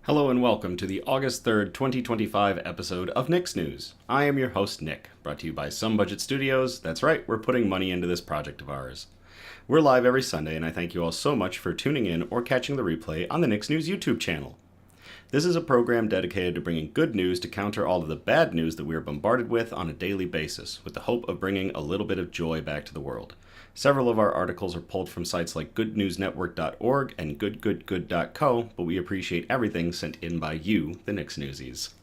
Hello and welcome to the August 3rd, 2025 episode of Nick's News. I am your host, Nick, brought to you by Some Budget Studios. That's right, we're putting money into this project of ours. We're live every Sunday, and I thank you all so much for tuning in or catching the replay on the Nick's News YouTube channel. This is a program dedicated to bringing good news to counter all of the bad news that we are bombarded with on a daily basis, with the hope of bringing a little bit of joy back to the world. Several of our articles are pulled from sites like goodnewsnetwork.org and goodgoodgood.co, but we appreciate everything sent in by you, the Nick's Newsies.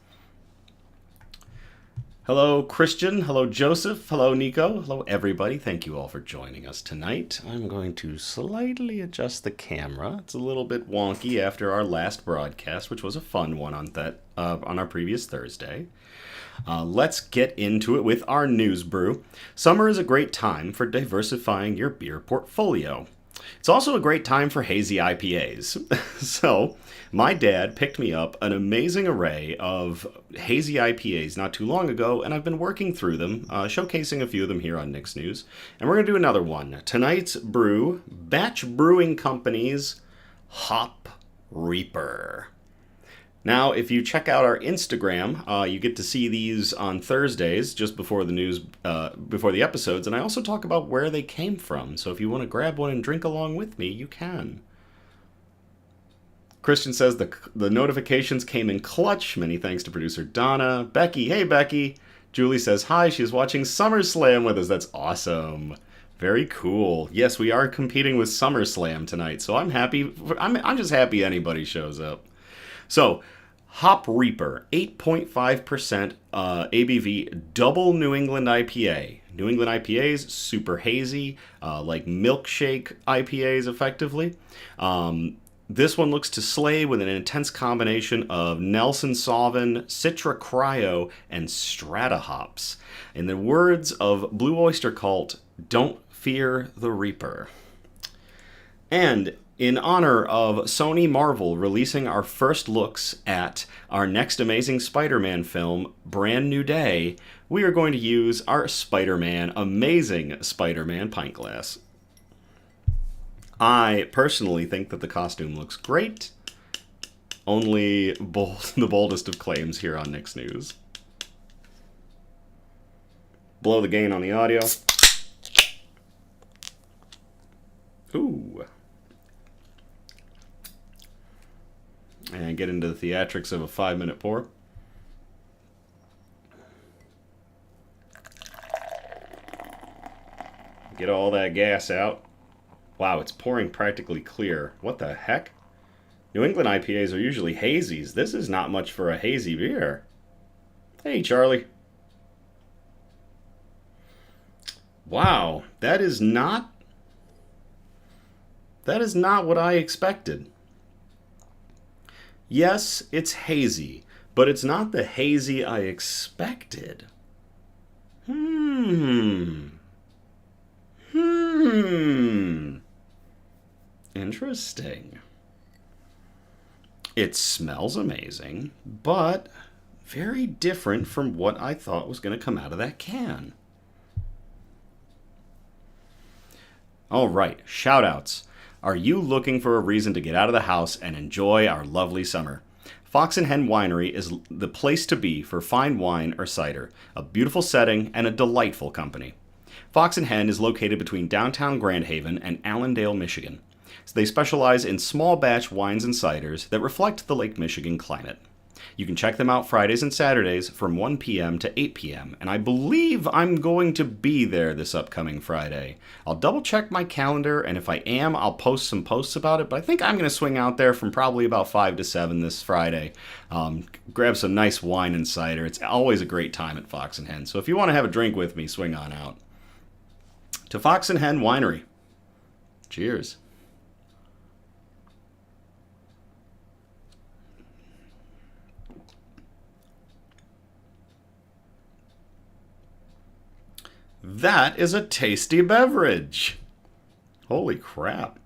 Hello, Christian. Hello, Joseph. Hello, Nico. Hello, everybody. Thank you all for joining us tonight. I'm going to slightly adjust the camera. It's a little bit wonky after our last broadcast, which was a fun one on our previous Thursday. Let's get into it with our news brew. Summer is a great time for diversifying your beer portfolio. It's also a great time for hazy IPAs. So, my dad picked me up an amazing array of hazy IPAs not too long ago, and I've been working through them, showcasing a few of them here on Nick's News. And we're going to do another one. Tonight's brew, Batch Brewing Company's Hop Reaper. Now, if you check out our Instagram, you get to see these on Thursdays, just before before the episodes, and I also talk about where they came from. So if you want to grab one and drink along with me, you can. Christian says the notifications came in clutch. Many thanks to producer Donna. Becky, hey Becky. Julie says hi. She's watching SummerSlam with us. That's awesome. Very cool. Yes, we are competing with SummerSlam tonight, so I'm happy. I'm just happy anybody shows up. So, Hop Reaper, 8.5% ABV, double New England IPA. New England IPAs, super hazy, like milkshake IPAs effectively. This one looks to slay with an intense combination of Nelson Sauvin, Citra Cryo, and Strata hops. In the words of Blue Oyster Cult, don't fear the Reaper. And in honor of Sony Marvel releasing our first looks at our next Amazing Spider-Man film, Brand New Day, we are going to use our Amazing Spider-Man pint glass. I personally think that the costume looks great. Only the boldest of claims here on Nick's News. Blow the gain on the audio. Ooh. And get into the theatrics of a 5-minute pour. Get all that gas out. Wow, it's pouring practically clear. What the heck? New England IPAs are usually hazies. This is not much for a hazy beer. Hey, Charlie. Wow, that is not what I expected. Yes, it's hazy, but it's not the hazy I expected. Interesting. It smells amazing, but very different from what I thought was going to come out of that can. All right, shout-outs. Are you looking for a reason to get out of the house and enjoy our lovely summer? Fox and Hen Winery is the place to be for fine wine or cider, a beautiful setting and a delightful company. Fox and Hen is located between downtown Grand Haven and Allendale, Michigan. So they specialize in small batch wines and ciders that reflect the Lake Michigan climate. You can check them out Fridays and Saturdays from 1 p.m. to 8 p.m., and I believe I'm going to be there this upcoming Friday. I'll double check my calendar, and if I am, I'll post some posts about it, but I think I'm going to swing out there from probably about 5 to 7 this Friday. Grab some nice wine and cider. It's always a great time at Fox and Hen, so if you want to have a drink with me, swing on out. To Fox and Hen Winery. Cheers. That is a tasty beverage. Holy crap.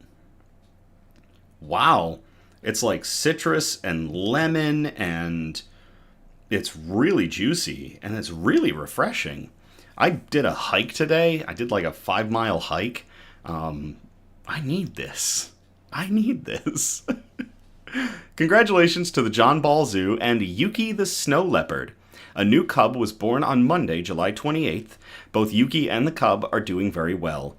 Wow. It's like citrus and lemon, and it's really juicy, and it's really refreshing. I did a hike today. I did like a 5-mile hike. I need this. Congratulations to the John Ball Zoo and Yuki the Snow Leopard. A new cub was born on Monday, July 28th. Both Yuki and the cub are doing very well.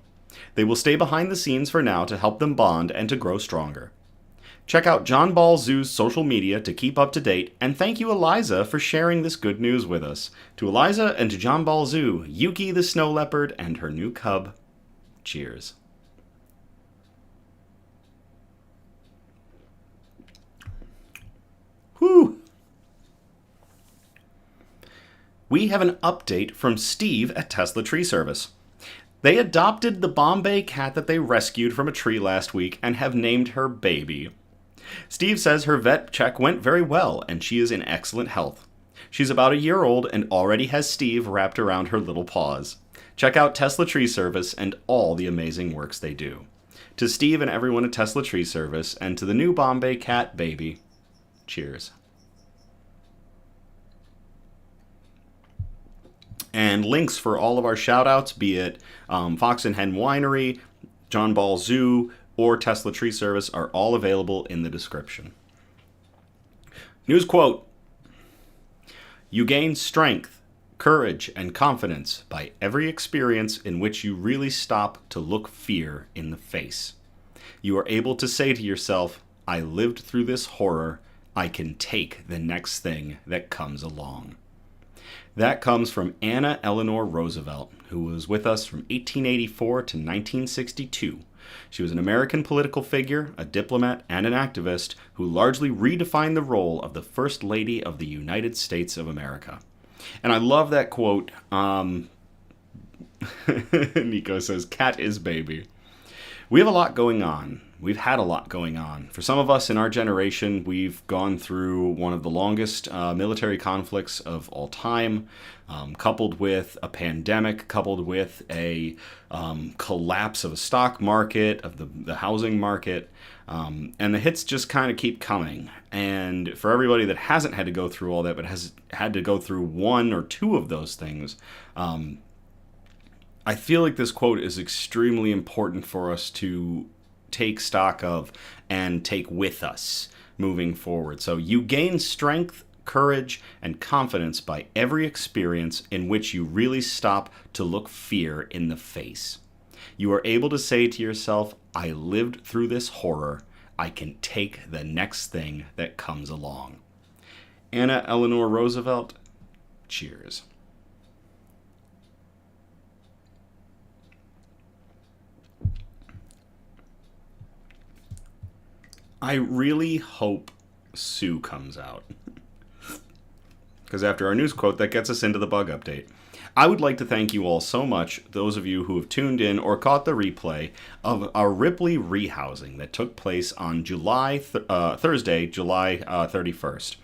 They will stay behind the scenes for now to help them bond and to grow stronger. Check out John Ball Zoo's social media to keep up to date, and thank you, Eliza, for sharing this good news with us. To Eliza and to John Ball Zoo, Yuki the Snow Leopard and her new cub, cheers. Whew! We have an update from Steve at Tesla Tree Service. They adopted the Bombay cat that they rescued from a tree last week and have named her Baby. Steve says her vet check went very well and she is in excellent health. She's about a year old and already has Steve wrapped around her little paws. Check out Tesla Tree Service and all the amazing works they do. To Steve and everyone at Tesla Tree Service and to the new Bombay cat Baby, cheers. And links for all of our shoutouts, be it Fox and Hen Winery, John Ball Zoo, or Tesla Tree Service, are all available in the description. News quote: You gain strength, courage, and confidence by every experience in which you really stop to look fear in the face. You are able to say to yourself, I lived through this horror, I can take the next thing that comes along. That comes from Anna Eleanor Roosevelt, who was with us from 1884 to 1962. She was an American political figure, a diplomat, and an activist who largely redefined the role of the First Lady of the United States of America. And I love that quote. Nico says, cat is baby. We have a lot going on. We've had a lot going on. For some of us in our generation, we've gone through one of the longest military conflicts of all time, coupled with a pandemic, coupled with a collapse of a stock market, of the housing market, and the hits just kind of keep coming. And for everybody that hasn't had to go through all that, but has had to go through one or two of those things, I feel like this quote is extremely important for us to take stock of and take with us moving forward. So you gain strength, courage, and confidence by every experience in which you really stop to look fear in the face. You are able to say to yourself, I lived through this horror. I can take the next thing that comes along. Anna Eleanor Roosevelt, cheers. I really hope Sue comes out. Because after our news quote, that gets us into the bug update. I would like to thank you all so much, those of you who have tuned in or caught the replay of our Ripley rehousing that took place on Thursday, July 31st.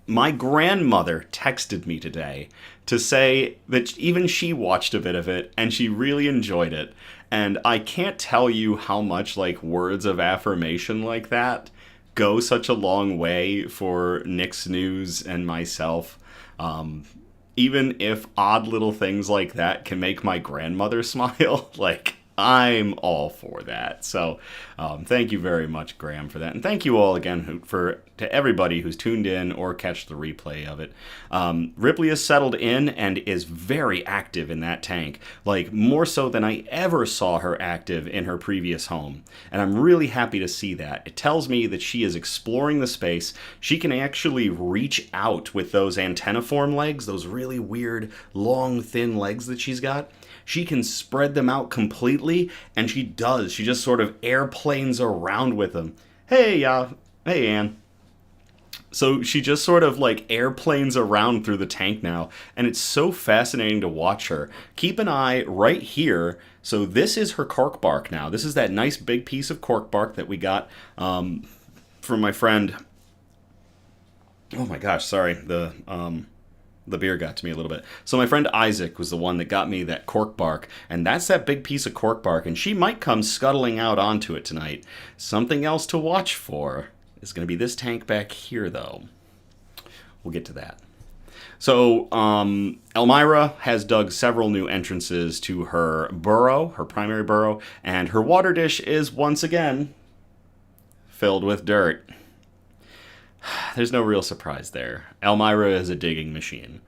My grandmother texted me today to say that even she watched a bit of it and she really enjoyed it. And I can't tell you how much words of affirmation like that go such a long way for Nick's News and myself. Even if odd little things like that can make my grandmother smile, I'm all for that. So thank you very much, Graham, for that. And thank you all again to everybody who's tuned in or catch the replay of it. Ripley is settled in and is very active in that tank, more so than I ever saw her active in her previous home. And I'm really happy to see that. It tells me that she is exploring the space. She can actually reach out with those antenniform legs, those really weird, long, thin legs that she's got. She can spread them out completely, and she does. She just sort of airplanes around with them. Hey, Ann. So she just sort of airplanes around through the tank now, and it's so fascinating to watch her. Keep an eye right here. So this is her cork bark now. This is that nice big piece of cork bark that we got from my friend. Oh my gosh, sorry. The beer got to me a little bit. So my friend Isaac was the one that got me that cork bark, and that's that big piece of cork bark, and she might come scuttling out onto it tonight. Something else to watch for is going to be this tank back here, though. We'll get to that. So Elmira has dug several new entrances to her burrow, her primary burrow, and her water dish is once again filled with dirt. There's no real surprise there. Elmira is a digging machine.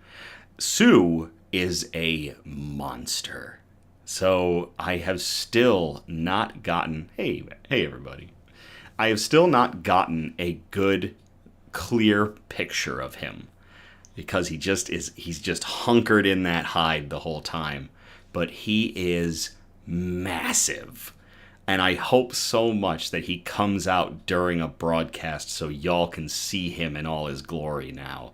Sue is a monster. So I have still not gotten... Hey, everybody. I have still not gotten a good, clear picture of him. Because he's just hunkered in that hide the whole time. But he is massive. And I hope so much that he comes out during a broadcast so y'all can see him in all his glory now.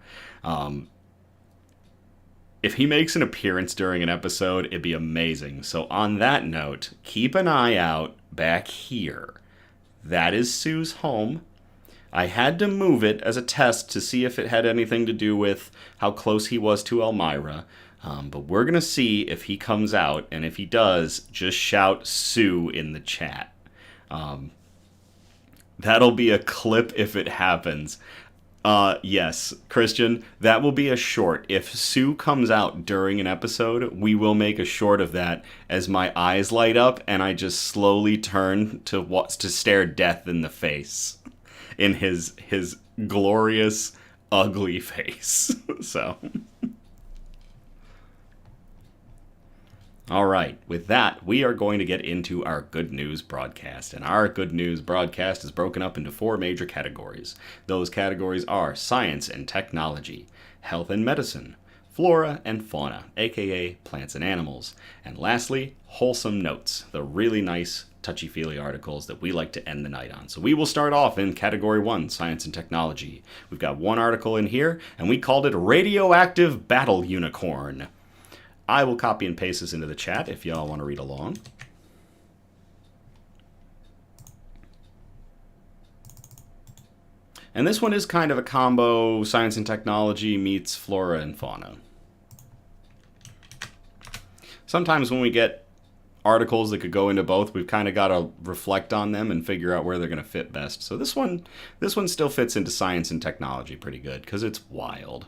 If he makes an appearance during an episode, it'd be amazing. So on that note, keep an eye out back here. That is Sue's home. I had to move it as a test to see if it had anything to do with how close he was to Elmira. But we're going to see if he comes out, and if he does, just shout Sue in the chat. That'll be a clip if it happens. Yes, Christian, that will be a short. If Sue comes out during an episode, we will make a short of that as my eyes light up and I just slowly turn to stare death in the face. In his glorious, ugly face. So... All right, with that, we are going to get into our Good News broadcast. And our Good News broadcast is broken up into 4 major categories. Those categories are science and technology, health and medicine, flora and fauna, aka plants and animals, and lastly, wholesome notes, the really nice touchy-feely articles that we like to end the night on. So we will start off in category 1, science and technology. We've got one article in here, and we called it Radioactive Battle Unicorn. I will copy and paste this into the chat if y'all want to read along. And this one is kind of a combo, science and technology meets flora and fauna. Sometimes when we get articles that could go into both, we've kind of got to reflect on them and figure out where they're going to fit best. So this one still fits into science and technology pretty good because it's wild.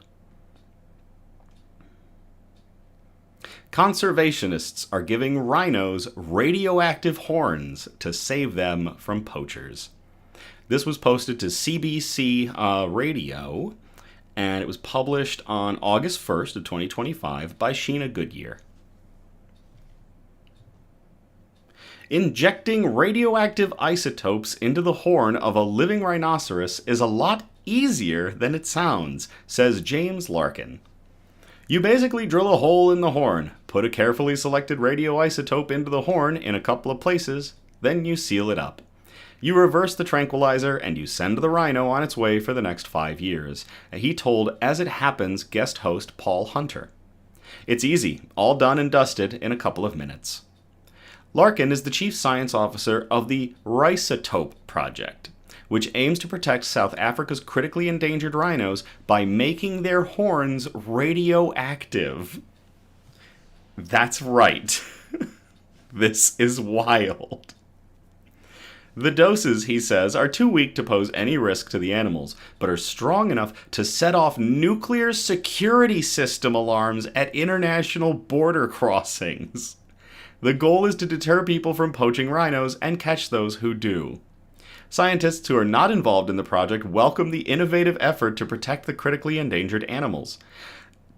Conservationists are giving rhinos radioactive horns to save them from poachers. This was posted to CBC Radio, and it was published on August 1st of 2025 by Sheena Goodyear. Injecting radioactive isotopes into the horn of a living rhinoceros is a lot easier than it sounds, says James Larkin. You basically drill a hole in the horn, put a carefully selected radioisotope into the horn in a couple of places, then you seal it up. You reverse the tranquilizer and you send the rhino on its way for the next 5 years, he told As It Happens guest host Paul Hunter. It's easy, all done and dusted in a couple of minutes. Larkin is the chief science officer of the Rhizotope Project, which aims to protect South Africa's critically endangered rhinos by making their horns radioactive. That's right. This is wild. The doses, he says, are too weak to pose any risk to the animals, but are strong enough to set off nuclear security system alarms at international border crossings. The goal is to deter people from poaching rhinos and catch those who do. Scientists who are not involved in the project welcome the innovative effort to protect the critically endangered animals,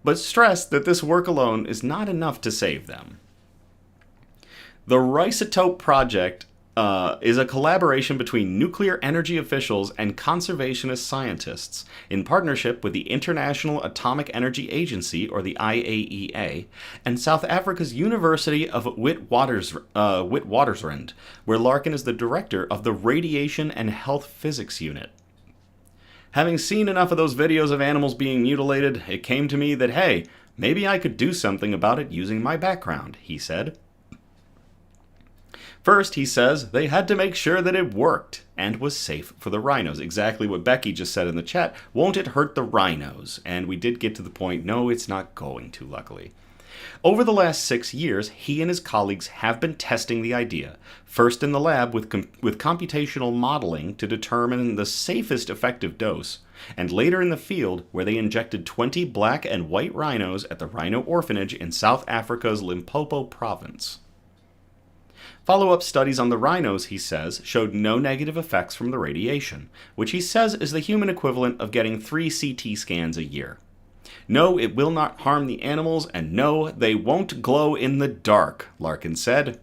but stress that this work alone is not enough to save them. The Rhizotope Project is a collaboration between nuclear energy officials and conservationist scientists in partnership with the International Atomic Energy Agency, or the IAEA, and South Africa's University of Witwatersrand, where Larkin is the director of the Radiation and Health Physics Unit. Having seen enough of those videos of animals being mutilated, it came to me that, hey, maybe I could do something about it using my background, he said. First, he says, they had to make sure that it worked and was safe for the rhinos. Exactly what Becky just said in the chat. Won't it hurt the rhinos? And we did get to the point, no, it's not going to, luckily. Over the last 6 years, he and his colleagues have been testing the idea, first in the lab with computational modeling to determine the safest effective dose, and later in the field where they injected 20 black and white rhinos at the Rhino Orphanage in South Africa's Limpopo province. Follow-up studies on the rhinos, he says, showed no negative effects from the radiation, which he says is the human equivalent of getting 3 CT scans a year. No, it will not harm the animals, and no, they won't glow in the dark, Larkin said.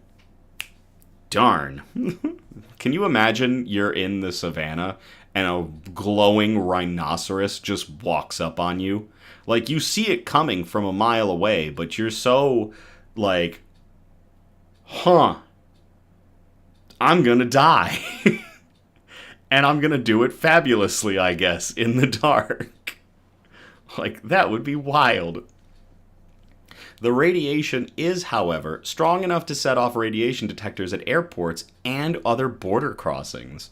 Darn. Can you imagine you're in the savannah and a glowing rhinoceros just walks up on you? Like, you see it coming from a mile away, but you're so, like, I'm gonna die. And I'm gonna do it fabulously, I guess, in the dark. Like, that would be wild. The radiation is, however, strong enough to set off radiation detectors at airports and other border crossings.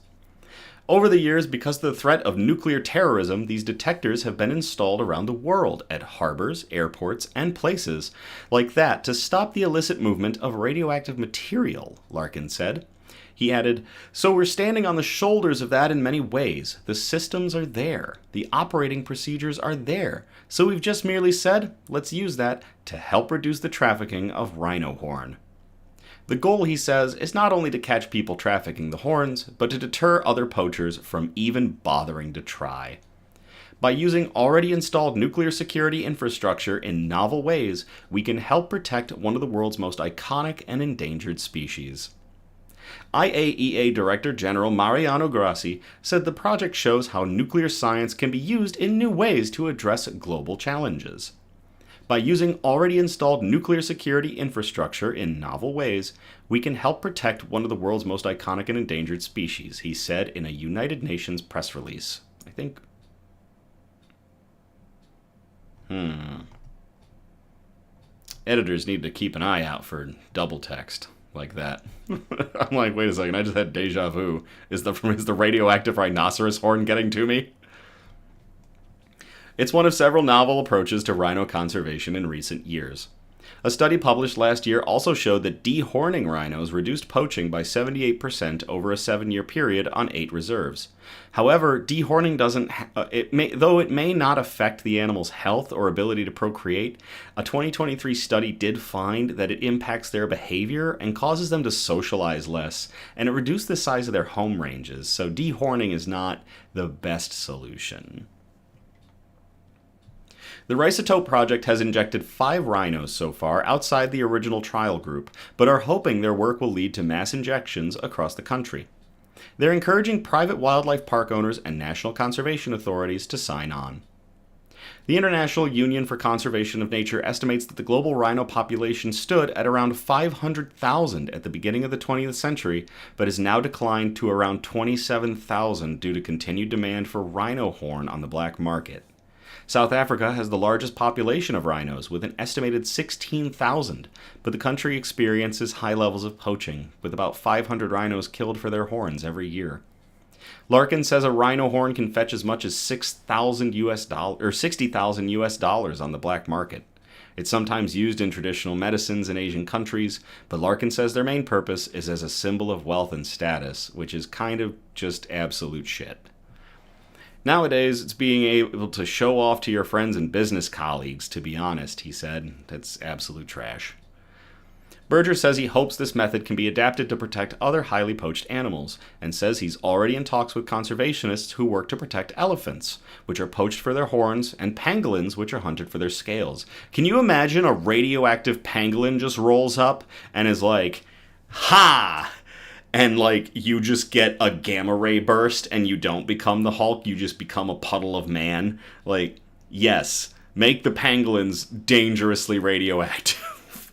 Over the years, because of the threat of nuclear terrorism, these detectors have been installed around the world at harbors, airports, and places like that to stop the illicit movement of radioactive material, Larkin said. He added, "So we're standing on the shoulders of that in many ways. The systems are there. The operating procedures are there. So we've just merely said, let's use that to help reduce the trafficking of rhino horn." The goal, he says, is not only to catch people trafficking the horns, but to deter other poachers from even bothering to try. By using already installed nuclear security infrastructure in novel ways, we can help protect one of the world's most iconic and endangered species. IAEA Director General Mariano Grassi said the project shows how nuclear science can be used in new ways to address global challenges. By using already installed nuclear security infrastructure in novel ways, we can help protect one of the world's most iconic and endangered species, he said in a United Nations press release. I think... Editors need to keep an eye out for double text like that. I'm like, wait a second, I just had deja vu. Is the radioactive rhinoceros horn getting to me? It's one of several novel approaches to rhino conservation in recent years. A study published last year also showed that dehorning rhinos reduced poaching by 78% over a 7-year period on 8 reserves. However, dehorning though it may not affect the animal's health or ability to procreate, a 2023 study did find that it impacts their behavior and causes them to socialize less, and it reduced the size of their home ranges, so dehorning is not the best solution. The Risotope Project has injected 5 rhinos so far outside the original trial group, but are hoping their work will lead to mass injections across the country. They're encouraging private wildlife park owners and national conservation authorities to sign on. The International Union for Conservation of Nature estimates that the global rhino population stood at around 500,000 at the beginning of the 20th century, but has now declined to around 27,000 due to continued demand for rhino horn on the black market. South Africa has the largest population of rhinos, with an estimated 16,000, but the country experiences high levels of poaching, with about 500 rhinos killed for their horns every year. Larkin says a rhino horn can fetch as much as $60,000 US dollars on the black market. It's sometimes used in traditional medicines in Asian countries, but Larkin says their main purpose is as a symbol of wealth and status, which is kind of just absolute shit. Nowadays, it's being able to show off to your friends and business colleagues, to be honest, he said. That's absolute trash. Berger says he hopes this method can be adapted to protect other highly poached animals, and says he's already in talks with conservationists who work to protect elephants, which are poached for their horns, and pangolins, which are hunted for their scales. Can you imagine a radioactive pangolin just rolls up and is like, ha! And, like, you just get a gamma ray burst and you don't become the Hulk, you just become a puddle of man. Like, yes, make the pangolins dangerously radioactive.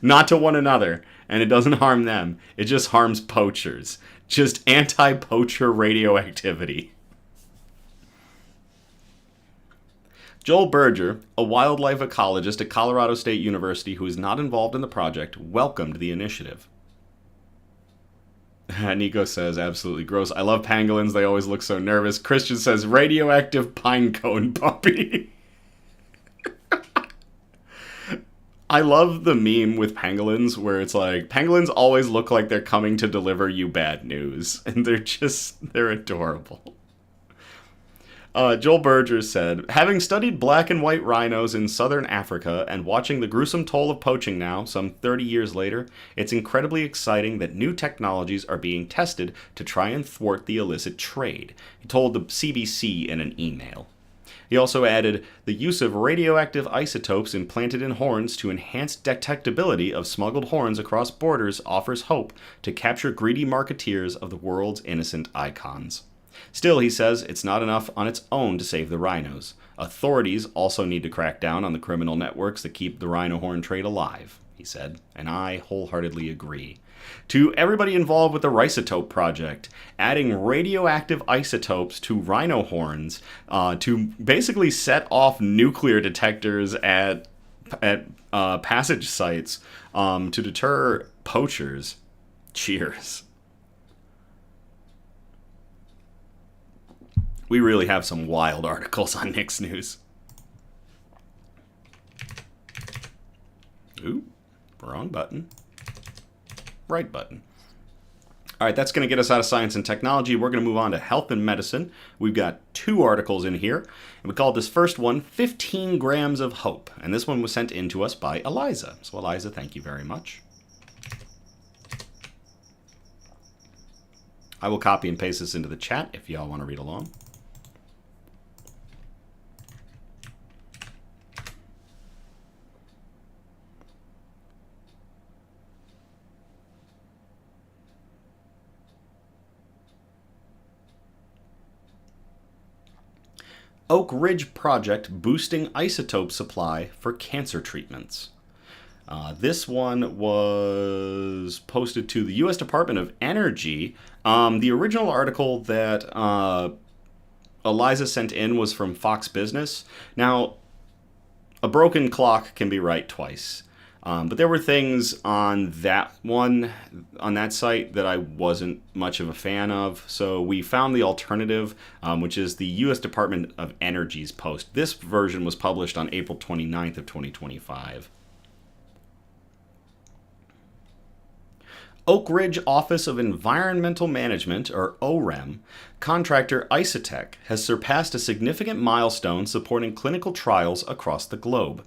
Not to one another, and it doesn't harm them. It just harms poachers. Just anti-poacher radioactivity. Joel Berger, a wildlife ecologist at Colorado State University who is not involved in the project, welcomed the initiative. Nico says, absolutely gross. I love pangolins. They always look so nervous. Christian says, radioactive pinecone puppy. I love the meme with pangolins where it's like, pangolins always look like they're coming to deliver you bad news. And they're adorable. Joel Berger said, having studied black and white rhinos in southern Africa and watching the gruesome toll of poaching now, some 30 years later, it's incredibly exciting that new technologies are being tested to try and thwart the illicit trade, he told the CBC in an email. He also added, the use of radioactive isotopes implanted in horns to enhance detectability of smuggled horns across borders offers hope to capture greedy marketeers of the world's innocent icons. Still, he says, it's not enough on its own to save the rhinos. Authorities also need to crack down on the criminal networks that keep the rhino horn trade alive, he said, and I wholeheartedly agree. To everybody involved with the Rhizotope Project, adding radioactive isotopes to rhino horns to basically set off nuclear detectors at passage sites to deter poachers. Cheers. We really have some wild articles on Nick's News. Ooh, wrong button. Right button. All right, that's going to get us out of science and technology. We're going to move on to health and medicine. We've got 2 articles in here, and we called this first one 15 Grams of Hope. And this one was sent in to us by Eliza. So Eliza, thank you very much. I will copy and paste this into the chat if y'all want to read along. Oak Ridge Project boosting isotope supply for cancer treatments. This one was posted to the U.S. Department of Energy. The original article that Eliza sent in was from Fox Business. Now, a broken clock can be right twice. But there were things on that one, on that site, that I wasn't much of a fan of. So we found the alternative, which is the U.S. Department of Energy's post. This version was published on April 29th of 2025. Oak Ridge Office of Environmental Management, or OREM, contractor Isotech has surpassed a significant milestone supporting clinical trials across the globe.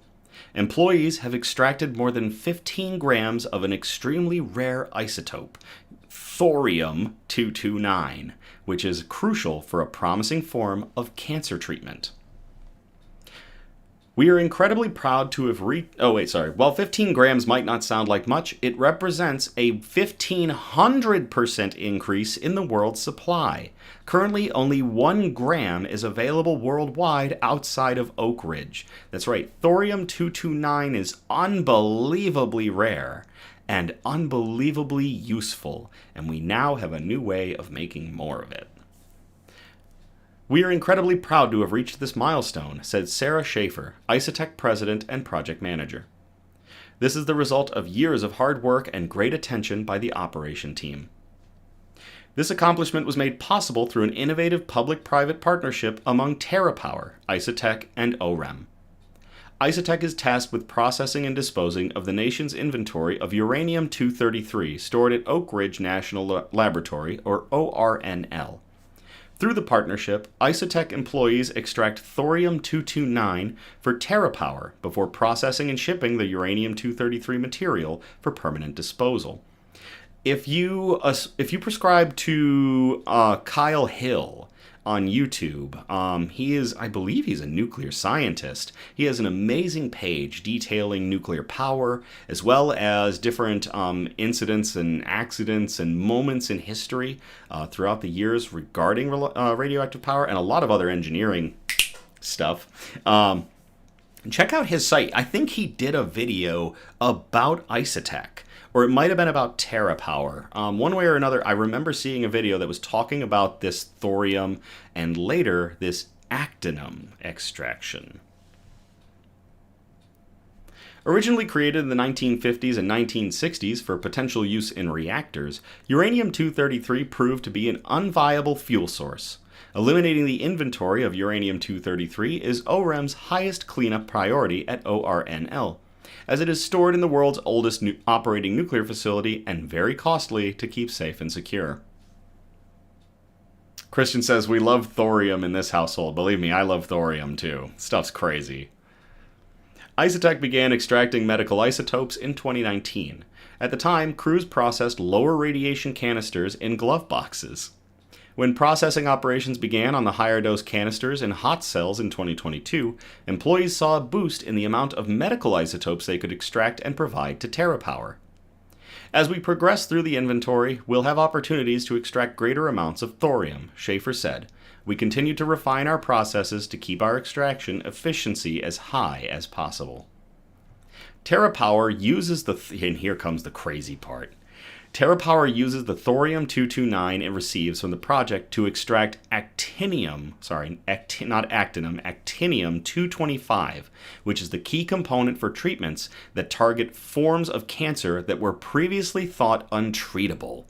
Employees have extracted more than 15 grams of an extremely rare isotope, thorium-229, which is crucial for a promising form of cancer treatment. We are incredibly proud to have While 15 grams might not sound like much, it represents a 1,500% increase in the world's supply. Currently, only 1 gram is available worldwide outside of Oak Ridge. That's right, thorium-229 is unbelievably rare and unbelievably useful, and we now have a new way of making more of it. We are incredibly proud to have reached this milestone, said Sarah Schaefer, Isotech President and Project Manager. This is the result of years of hard work and great attention by the operation team. This accomplishment was made possible through an innovative public-private partnership among TerraPower, Isotech, and OREM. Isotech is tasked with processing and disposing of the nation's inventory of uranium-233 stored at Oak Ridge National Laboratory, or ORNL. Through the partnership, Isotech employees extract thorium-229 for TerraPower before processing and shipping the uranium-233 material for permanent disposal. If you prescribe to Kyle Hill on YouTube, I believe he's a nuclear scientist. He has an amazing page detailing nuclear power, as well as different incidents and accidents and moments in history throughout the years regarding radioactive power, and a lot of other engineering stuff. Check out his site. I think he did a video about Isotech, or it might have been about TerraPower. One way or another, I remember seeing a video that was talking about this thorium and later this actinum extraction. Originally created in the 1950s and 1960s for potential use in reactors, uranium-233 proved to be an unviable fuel source. Eliminating the inventory of uranium-233 is OREM's highest cleanup priority at ORNL, as it is stored in the world's oldest operating nuclear facility and very costly to keep safe and secure. Christian says, we love thorium in this household. Believe me, I love thorium too. Stuff's crazy. Isotech began extracting medical isotopes in 2019. At the time, crews processed lower radiation canisters in glove boxes. When processing operations began on the higher dose canisters in hot cells in 2022, employees saw a boost in the amount of medical isotopes they could extract and provide to TerraPower. As we progress through the inventory, we'll have opportunities to extract greater amounts of thorium, Schaefer said. We continue to refine our processes to keep our extraction efficiency as high as possible. TerraPower uses and here comes the crazy part. TerraPower uses the thorium-229 it receives from the project to extract actinium-225, which is the key component for treatments that target forms of cancer that were previously thought untreatable.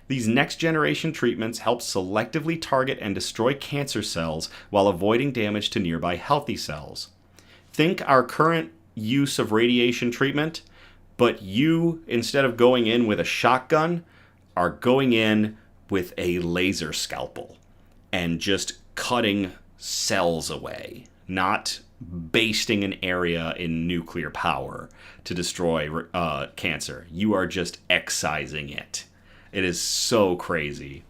These next-generation treatments help selectively target and destroy cancer cells while avoiding damage to nearby healthy cells. Think our current use of radiation treatment, but you, instead of going in with a shotgun, are going in with a laser scalpel and just cutting cells away, not basting an area in nuclear power to destroy cancer. You are just excising it. It is so crazy.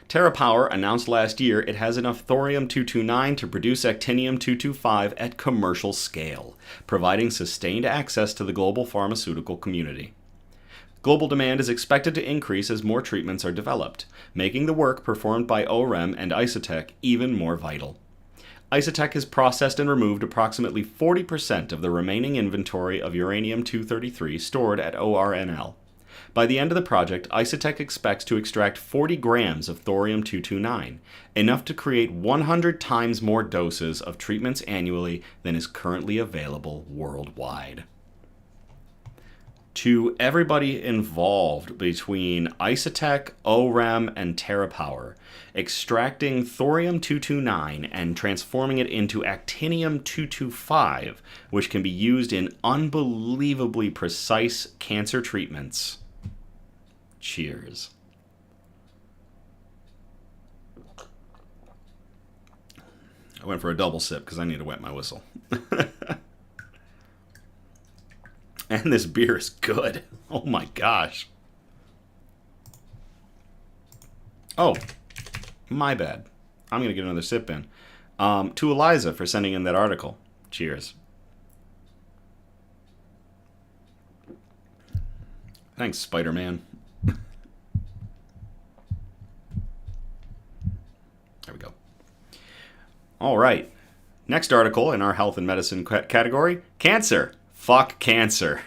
TerraPower announced last year it has enough thorium-229 to produce actinium-225 at commercial scale, providing sustained access to the global pharmaceutical community. Global demand is expected to increase as more treatments are developed, making the work performed by OREM and Isotech even more vital. Isotech has processed and removed approximately 40% of the remaining inventory of uranium-233 stored at ORNL. By the end of the project, Isotech expects to extract 40 grams of thorium-229, enough to create 100 times more doses of treatments annually than is currently available worldwide. To everybody involved between Isotech, OREM, and TerraPower, extracting thorium-229 and transforming it into actinium-225, which can be used in unbelievably precise cancer treatments. Cheers. I went for a double sip because I need to wet my whistle. And this beer is good. Oh my gosh. Oh, my bad. I'm going to get another sip in. To Eliza for sending in that article. Cheers. Thanks, Spider-Man. There we go. All right. Next article in our health and medicine category, cancer. Fuck cancer.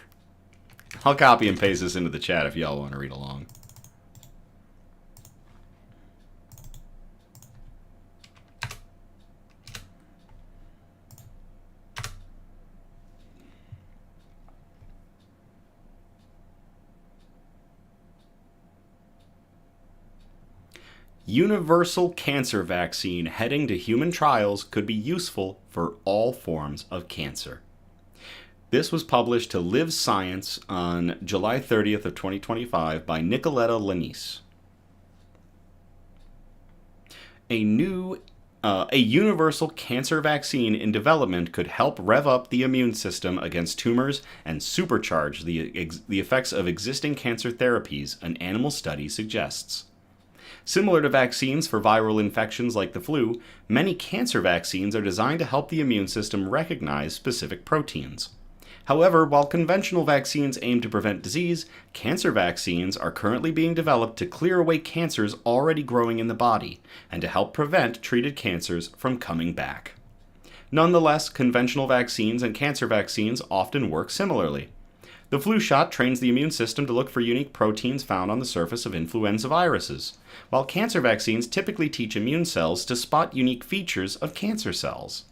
I'll copy and paste this into the chat if y'all want to read along. Universal cancer vaccine heading to human trials could be useful for all forms of cancer. This was published to Live Science on July 30th of 2025 by Nicoletta Lanise. A universal cancer vaccine in development could help rev up the immune system against tumors and supercharge the effects of existing cancer therapies, an animal study suggests. Similar to vaccines for viral infections like the flu, many cancer vaccines are designed to help the immune system recognize specific proteins. However, while conventional vaccines aim to prevent disease, cancer vaccines are currently being developed to clear away cancers already growing in the body and to help prevent treated cancers from coming back. Nonetheless, conventional vaccines and cancer vaccines often work similarly. The flu shot trains the immune system to look for unique proteins found on the surface of influenza viruses, while cancer vaccines typically teach immune cells to spot unique features of cancer cells.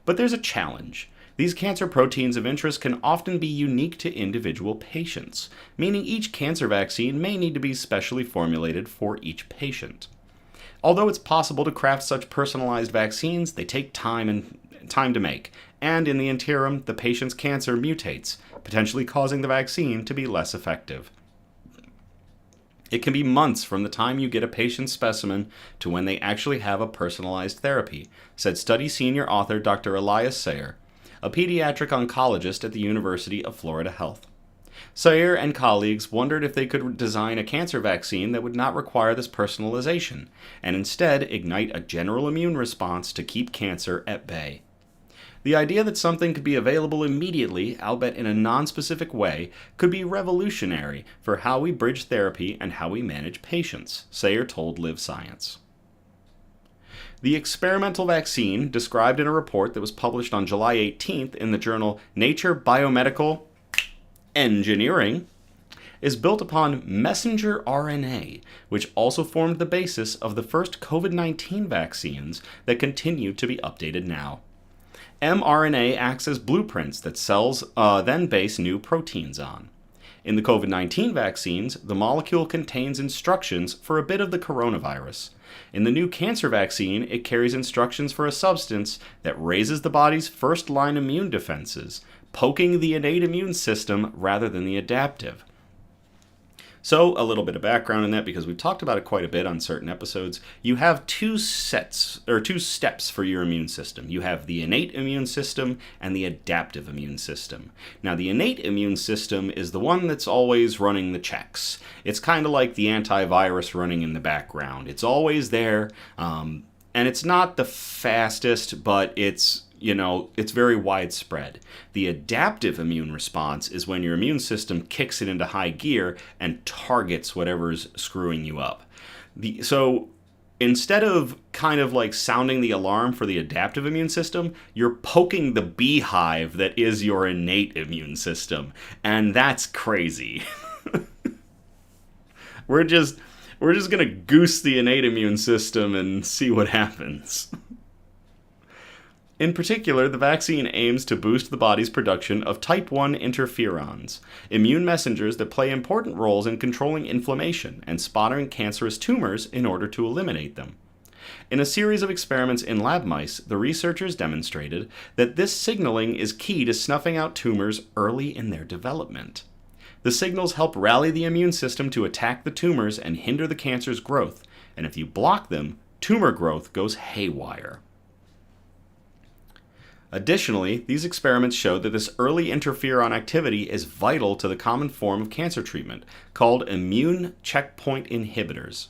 But there's a challenge. These cancer proteins of interest can often be unique to individual patients, meaning each cancer vaccine may need to be specially formulated for each patient. Although it's possible to craft such personalized vaccines, they take time to make, and in the interim, the patient's cancer mutates, potentially causing the vaccine to be less effective. It can be months from the time you get a patient's specimen to when they actually have a personalized therapy, said study senior author Dr. Elias Sayer, a pediatric oncologist at the University of Florida Health. Sayer and colleagues wondered if they could design a cancer vaccine that would not require this personalization, and instead ignite a general immune response to keep cancer at bay. The idea that something could be available immediately, albeit in a non-specific way, could be revolutionary for how we bridge therapy and how we manage patients, Sayer told Live Science. The experimental vaccine, described in a report that was published on July 18th in the journal Nature Biomedical Engineering, is built upon messenger RNA, which also formed the basis of the first COVID-19 vaccines that continue to be updated now. mRNA acts as blueprints that cells then base new proteins on. In the COVID-19 vaccines, the molecule contains instructions for a bit of the coronavirus. In the new cancer vaccine, it carries instructions for a substance that raises the body's first-line immune defenses, poking the innate immune system rather than the adaptive. So, a little bit of background in that, because we've talked about it quite a bit on certain episodes. You have two steps for your immune system. You have the innate immune system and the adaptive immune system. Now, the innate immune system is the one that's always running the checks. It's kind of like the antivirus running in the background. It's always there, and it's not the fastest, but it's very widespread. The adaptive immune response is when your immune system kicks it into high gear and targets whatever's screwing you up. So instead of kind of like sounding the alarm for the adaptive immune system, you're poking the beehive that is your innate immune system. And that's crazy. We're just going to goose the innate immune system and see what happens. In particular, the vaccine aims to boost the body's production of type 1 interferons, immune messengers that play important roles in controlling inflammation and spotting cancerous tumors in order to eliminate them. In a series of experiments in lab mice, the researchers demonstrated that this signaling is key to snuffing out tumors early in their development. The signals help rally the immune system to attack the tumors and hinder the cancer's growth, and if you block them, tumor growth goes haywire. Additionally, these experiments showed that this early interferon activity is vital to the common form of cancer treatment, called immune checkpoint inhibitors.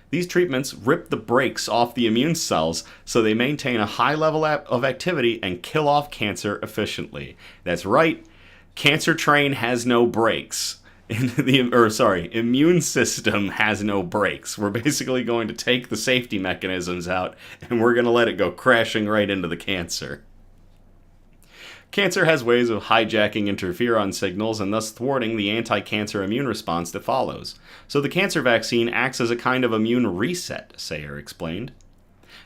These treatments rip the brakes off the immune cells so they maintain a high level of activity and kill off cancer efficiently. That's right, cancer train has no brakes. Immune system has no brakes. We're basically going to take the safety mechanisms out and we're going to let it go crashing right into the cancer. Cancer has ways of hijacking interferon signals and thus thwarting the anti-cancer immune response that follows. So the cancer vaccine acts as a kind of immune reset, Sayer explained.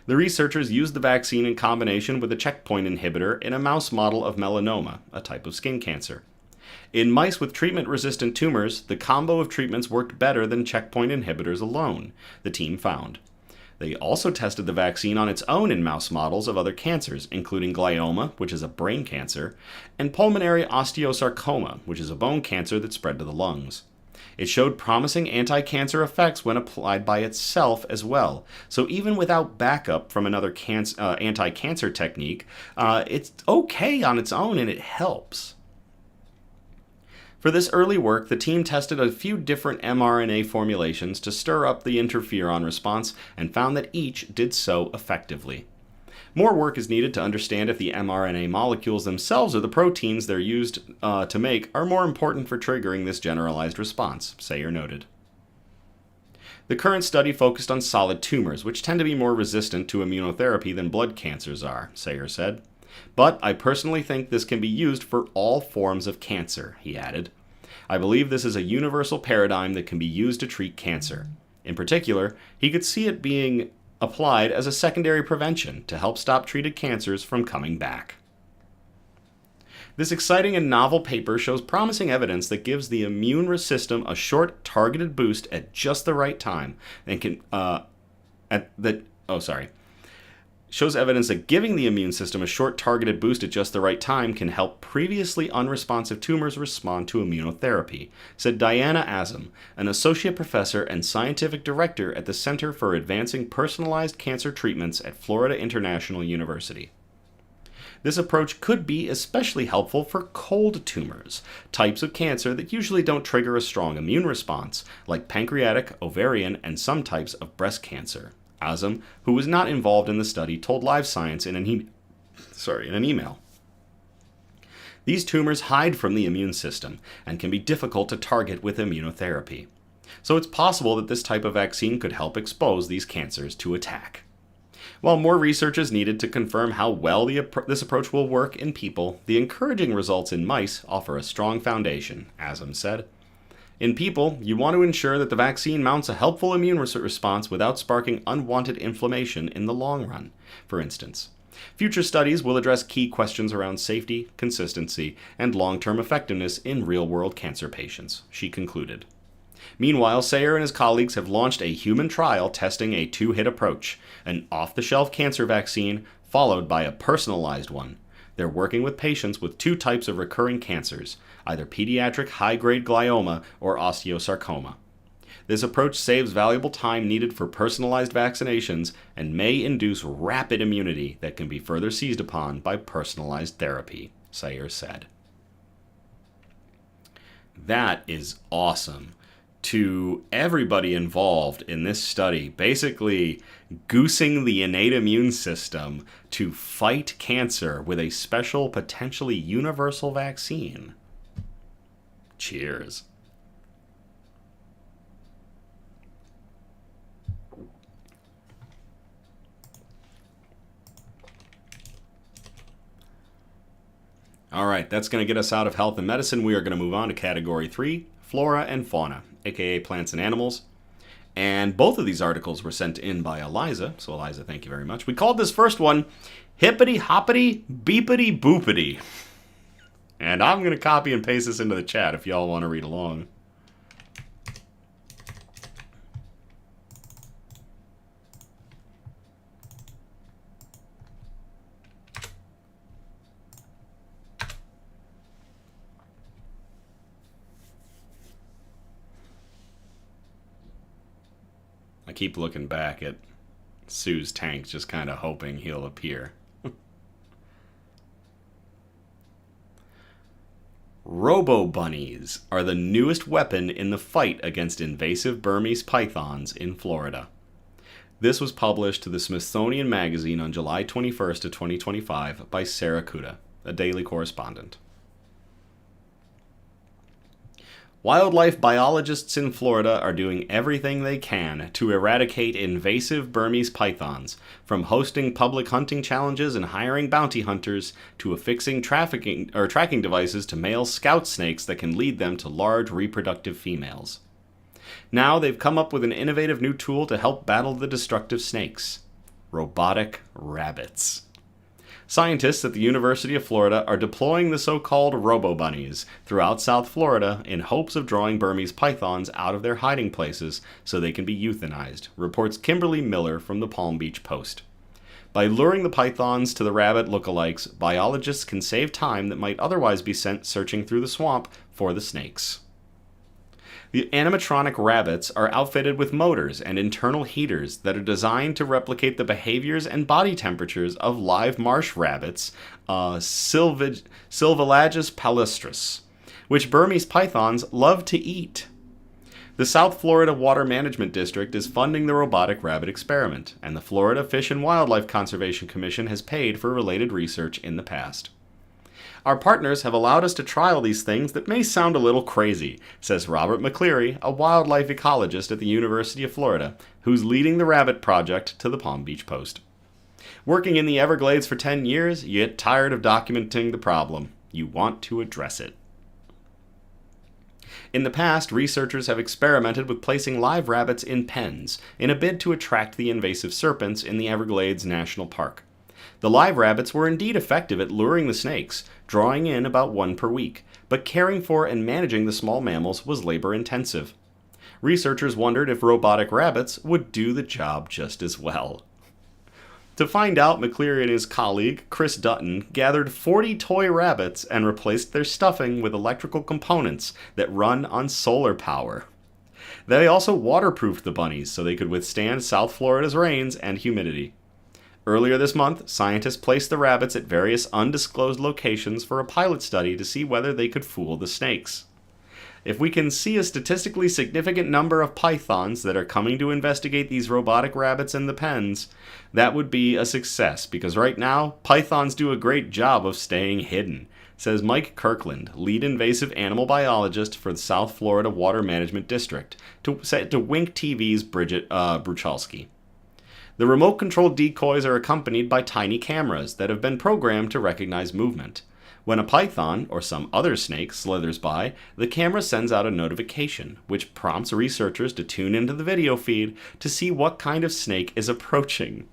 The researchers used the vaccine in combination with a checkpoint inhibitor in a mouse model of melanoma, a type of skin cancer. In mice with treatment-resistant tumors, the combo of treatments worked better than checkpoint inhibitors alone, the team found. They also tested the vaccine on its own in mouse models of other cancers, including glioma, which is a brain cancer, and pulmonary osteosarcoma, which is a bone cancer that spread to the lungs. It showed promising anti-cancer effects when applied by itself as well, so even without backup from another anti-cancer technique, it's okay on its own and it helps. For this early work, the team tested a few different mRNA formulations to stir up the interferon response and found that each did so effectively. More work is needed to understand if the mRNA molecules themselves or the proteins they're used to make are more important for triggering this generalized response, Sayer noted. The current study focused on solid tumors, which tend to be more resistant to immunotherapy than blood cancers are, Sayer said. But I personally think this can be used for all forms of cancer, he added. I believe this is a universal paradigm that can be used to treat cancer. In particular, he could see it being applied as a secondary prevention to help stop treated cancers from coming back. This exciting and novel paper shows promising evidence that gives the immune system a short, targeted boost at just the right time and can shows evidence that giving the immune system a short targeted boost at just the right time can help previously unresponsive tumors respond to immunotherapy, said Diana Azam, an associate professor and scientific director at the Center for Advancing Personalized Cancer Treatments at Florida International University. This approach could be especially helpful for cold tumors, types of cancer that usually don't trigger a strong immune response, like pancreatic, ovarian, and some types of breast cancer. Azam, who was not involved in the study, told Live Science in an email. These tumors hide from the immune system and can be difficult to target with immunotherapy. So it's possible that this type of vaccine could help expose these cancers to attack. While more research is needed to confirm how well this approach will work in people, the encouraging results in mice offer a strong foundation, Azam said. In people, you want to ensure that the vaccine mounts a helpful immune response without sparking unwanted inflammation in the long run, for instance. Future studies will address key questions around safety, consistency, and long-term effectiveness in real-world cancer patients, she concluded. Meanwhile, Sayer and his colleagues have launched a human trial testing a two-hit approach, an off-the-shelf cancer vaccine followed by a personalized one. They're working with patients with two types of recurring cancers, either pediatric high-grade glioma or osteosarcoma. This approach saves valuable time needed for personalized vaccinations and may induce rapid immunity that can be further seized upon by personalized therapy, Sayer said. That is awesome. To everybody involved in this study, basically goosing the innate immune system to fight cancer with a special, potentially universal vaccine. Cheers. All right, that's going to get us out of health and medicine. We are going to move on to category 3, flora and fauna, aka plants and animals. And both of these articles were sent in by Eliza. So Eliza, thank you very much. We called this first one Hippity Hoppity Beepity Boopity. And I'm going to copy and paste this into the chat if y'all want to read along. I keep looking back at Sue's tank, just kind of hoping he'll appear. Robo-bunnies are the newest weapon in the fight against invasive Burmese pythons in Florida. This was published to the Smithsonian Magazine on July 21st of 2025 by Sarah Kuda, a daily correspondent. Wildlife biologists in Florida are doing everything they can to eradicate invasive Burmese pythons, from hosting public hunting challenges and hiring bounty hunters to affixing tracking devices to male scout snakes that can lead them to large reproductive females. Now they've come up with an innovative new tool to help battle the destructive snakes: robotic rabbits. Scientists at the University of Florida are deploying the so-called robo-bunnies throughout South Florida in hopes of drawing Burmese pythons out of their hiding places so they can be euthanized, reports Kimberly Miller from the Palm Beach Post. By luring the pythons to the rabbit lookalikes, biologists can save time that might otherwise be sent searching through the swamp for the snakes. The animatronic rabbits are outfitted with motors and internal heaters that are designed to replicate the behaviors and body temperatures of live marsh rabbits, Sylvilagus palustris, which Burmese pythons love to eat. The South Florida Water Management District is funding the robotic rabbit experiment, and the Florida Fish and Wildlife Conservation Commission has paid for related research in the past. Our partners have allowed us to trial these things that may sound a little crazy, says Robert McCleary, a wildlife ecologist at the University of Florida, who's leading the rabbit project to the Palm Beach Post. Working in the Everglades for 10 years, you get tired of documenting the problem. You want to address it. In the past, researchers have experimented with placing live rabbits in pens in a bid to attract the invasive serpents in the Everglades National Park. The live rabbits were indeed effective at luring the snakes, drawing in about one per week, but caring for and managing the small mammals was labor-intensive. Researchers wondered if robotic rabbits would do the job just as well. To find out, McCleary and his colleague, Chris Dutton, gathered 40 toy rabbits and replaced their stuffing with electrical components that run on solar power. They also waterproofed the bunnies so they could withstand South Florida's rains and humidity. Earlier this month, scientists placed the rabbits at various undisclosed locations for a pilot study to see whether they could fool the snakes. If we can see a statistically significant number of pythons that are coming to investigate these robotic rabbits in the pens, that would be a success, because right now, pythons do a great job of staying hidden, says Mike Kirkland, lead invasive animal biologist for the South Florida Water Management District, to Wink TV's Bridget Bruchalski. The remote-controlled decoys are accompanied by tiny cameras that have been programmed to recognize movement. When a python, or some other snake, slithers by, the camera sends out a notification, which prompts researchers to tune into the video feed to see what kind of snake is approaching.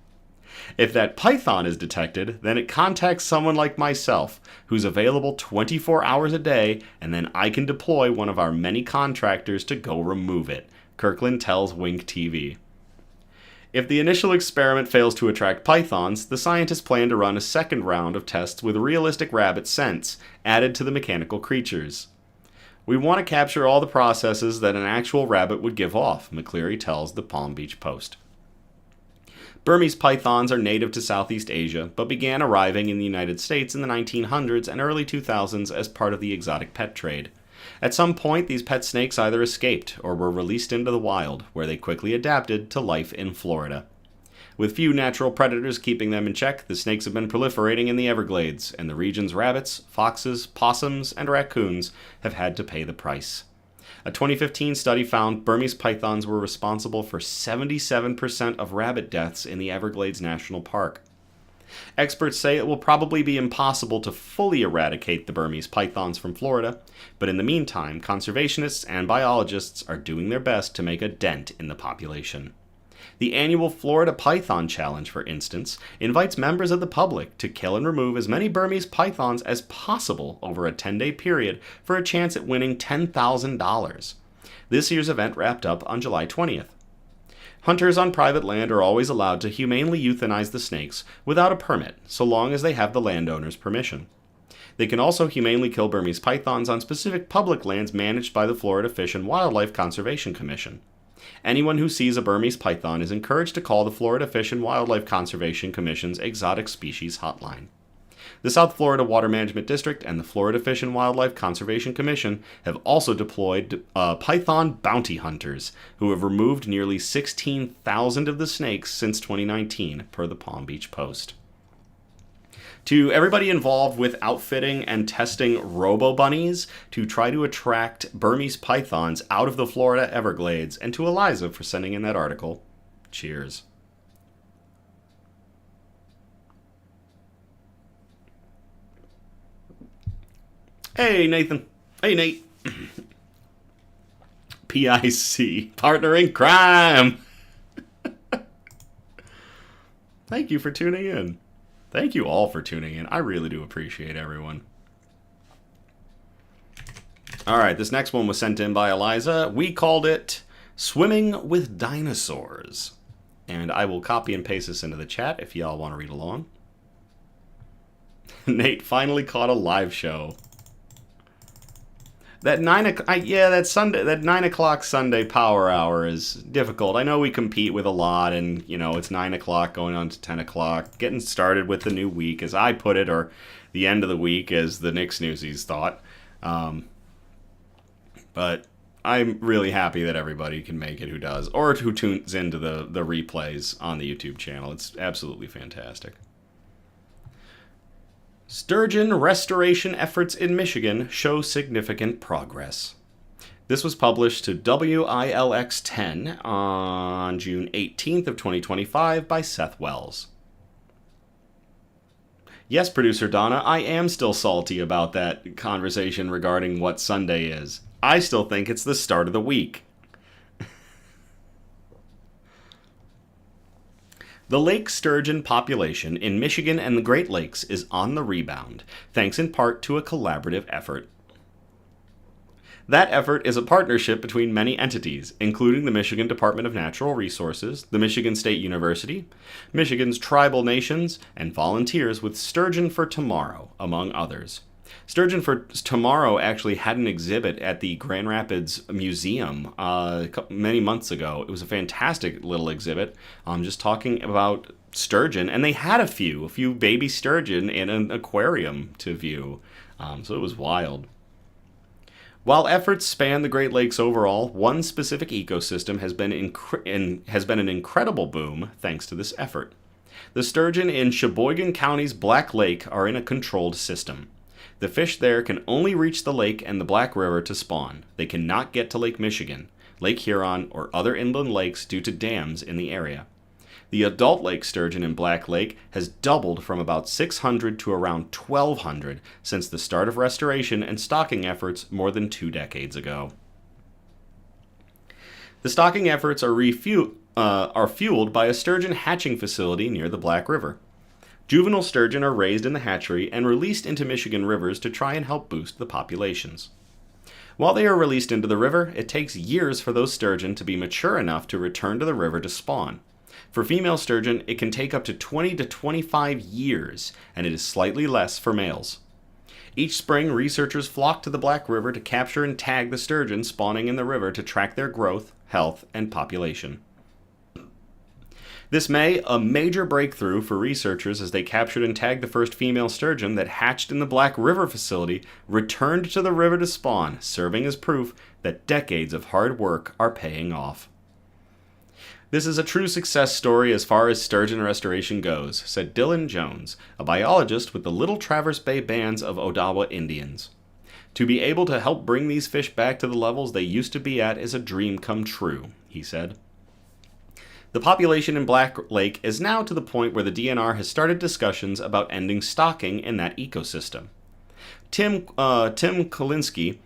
If that python is detected, then it contacts someone like myself, who's available 24 hours a day, and then I can deploy one of our many contractors to go remove it, Kirkland tells Wink TV. If the initial experiment fails to attract pythons, the scientists plan to run a second round of tests with realistic rabbit scents added to the mechanical creatures. We want to capture all the processes that an actual rabbit would give off, McCleary tells the Palm Beach Post. Burmese pythons are native to Southeast Asia, but began arriving in the United States in the 1900s and early 2000s as part of the exotic pet trade. At some point, these pet snakes either escaped or were released into the wild, where they quickly adapted to life in Florida. With few natural predators keeping them in check, the snakes have been proliferating in the Everglades, and the region's rabbits, foxes, possums, and raccoons have had to pay the price. A 2015 study found Burmese pythons were responsible for 77% of rabbit deaths in the Everglades National Park. Experts say it will probably be impossible to fully eradicate the Burmese pythons from Florida, but in the meantime, conservationists and biologists are doing their best to make a dent in the population. The annual Florida Python Challenge, for instance, invites members of the public to kill and remove as many Burmese pythons as possible over a 10-day period for a chance at winning $10,000. This year's event wrapped up on July 20th. Hunters on private land are always allowed to humanely euthanize the snakes without a permit, so long as they have the landowner's permission. They can also humanely kill Burmese pythons on specific public lands managed by the Florida Fish and Wildlife Conservation Commission. Anyone who sees a Burmese python is encouraged to call the Florida Fish and Wildlife Conservation Commission's Exotic Species Hotline. The South Florida Water Management District and the Florida Fish and Wildlife Conservation Commission have also deployed python bounty hunters, who have removed nearly 16,000 of the snakes since 2019, per the Palm Beach Post. To everybody involved with outfitting and testing robo-bunnies to try to attract Burmese pythons out of the Florida Everglades, and to Eliza for sending in that article, cheers. Hey, Nathan. Hey, Nate. PIC. Partner in crime. Thank you for tuning in. Thank you all for tuning in. I really do appreciate everyone. All right, this next one was sent in by Eliza. We called it Swimming with Dinosaurs. And I will copy and paste this into the chat if y'all want to read along. Nate finally caught a live show. That 9 o'clock Sunday power hour is difficult. I know we compete with a lot, and it's 9 o'clock going on to 10 o'clock, getting started with the new week, as I put it, or the end of the week, as the Knicks newsies thought. But I'm really happy that everybody can make it who does, or who tunes into the replays on the YouTube channel. It's absolutely fantastic. Sturgeon restoration efforts in Michigan show significant progress. This was published to WILX 10 on June 18th of 2025 by Seth Wells. Yes, producer Donna, I am still salty about that conversation regarding what Sunday is. I still think it's the start of the week. The lake sturgeon population in Michigan and the Great Lakes is on the rebound, thanks in part to a collaborative effort. That effort is a partnership between many entities, including the Michigan Department of Natural Resources, the Michigan State University, Michigan's tribal nations, and volunteers with Sturgeon for Tomorrow, among others. Sturgeon for Tomorrow actually had an exhibit at the Grand Rapids Museum many months ago. It was a fantastic little exhibit, just talking about sturgeon, and they had a few baby sturgeon in an aquarium to view, so it was wild. While efforts span the Great Lakes overall, one specific ecosystem has been an incredible boom thanks to this effort. The sturgeon in Sheboygan County's Black Lake are in a controlled system. The fish there can only reach the lake and the Black River to spawn. They cannot get to Lake Michigan, Lake Huron, or other inland lakes due to dams in the area. The adult lake sturgeon in Black Lake has doubled from about 600 to around 1,200 since the start of restoration and stocking efforts more than 2 decades ago. The stocking efforts are fueled by a sturgeon hatching facility near the Black River. Juvenile sturgeon are raised in the hatchery and released into Michigan rivers to try and help boost the populations. While they are released into the river, it takes years for those sturgeon to be mature enough to return to the river to spawn. For female sturgeon, it can take up to 20 to 25 years, and it is slightly less for males. Each spring, researchers flock to the Black River to capture and tag the sturgeon spawning in the river to track their growth, health, and population. This May, a major breakthrough for researchers as they captured and tagged the first female sturgeon that hatched in the Black River facility returned to the river to spawn, serving as proof that decades of hard work are paying off. This is a true success story as far as sturgeon restoration goes, said Dylan Jones, a biologist with the Little Traverse Bay bands of Odawa Indians. To be able to help bring these fish back to the levels they used to be at is a dream come true, he said. The population in Black Lake is now to the point where the DNR has started discussions about ending stocking in that ecosystem. Tim Wolinski,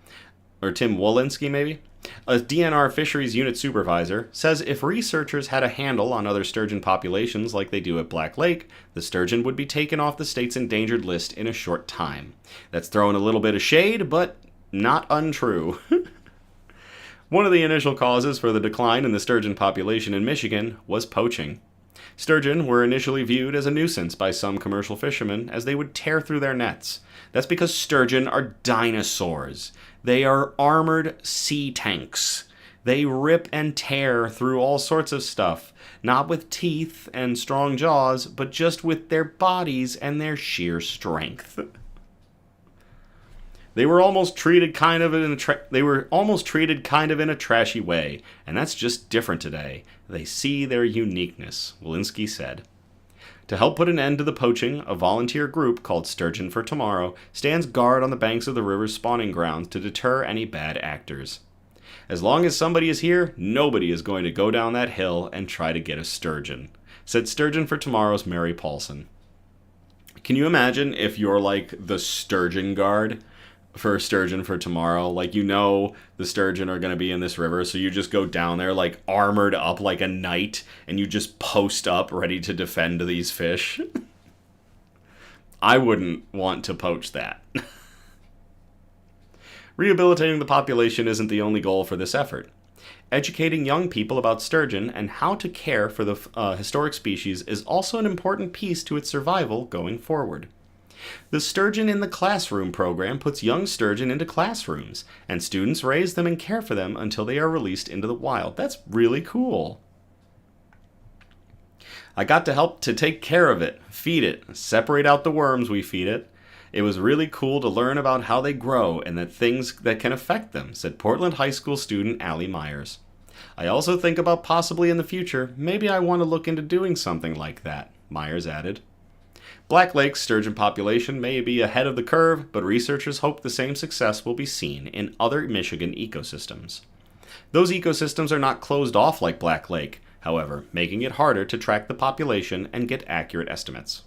a DNR fisheries unit supervisor, says if researchers had a handle on other sturgeon populations like they do at Black Lake, the sturgeon would be taken off the state's endangered list in a short time. That's throwing a little bit of shade, but not untrue. One of the initial causes for the decline in the sturgeon population in Michigan was poaching. Sturgeon were initially viewed as a nuisance by some commercial fishermen as they would tear through their nets. That's because sturgeon are dinosaurs. They are armored sea tanks. They rip and tear through all sorts of stuff, not with teeth and strong jaws, but just with their bodies and their sheer strength. They were almost treated kind of in a trashy way, and that's just different today. They see their uniqueness, Wolinski said. To help put an end to the poaching, a volunteer group called Sturgeon for Tomorrow stands guard on the banks of the river's spawning grounds to deter any bad actors. As long as somebody is here, nobody is going to go down that hill and try to get a sturgeon, said Sturgeon for Tomorrow's Mary Paulson. Can you imagine if you're like the sturgeon guard for Sturgeon for Tomorrow? Like, you know the sturgeon are going to be in this river, so you just go down there like armored up like a knight and you just post up ready to defend these fish. I wouldn't want to poach that. Rehabilitating the population isn't the only goal for this effort. Educating young people about sturgeon and how to care for the historic species is also an important piece to its survival going forward. The Sturgeon in the Classroom program puts young sturgeon into classrooms, and students raise them and care for them until they are released into the wild. That's really cool. I got to help to take care of it, feed it, separate out the worms we feed it. It was really cool to learn about how they grow and the things that can affect them, said Portland High School student Allie Myers. I also think about possibly in the future, maybe I want to look into doing something like that, Myers added. Black Lake's sturgeon population may be ahead of the curve, but researchers hope the same success will be seen in other Michigan ecosystems. Those ecosystems are not closed off like Black Lake, however, making it harder to track the population and get accurate estimates.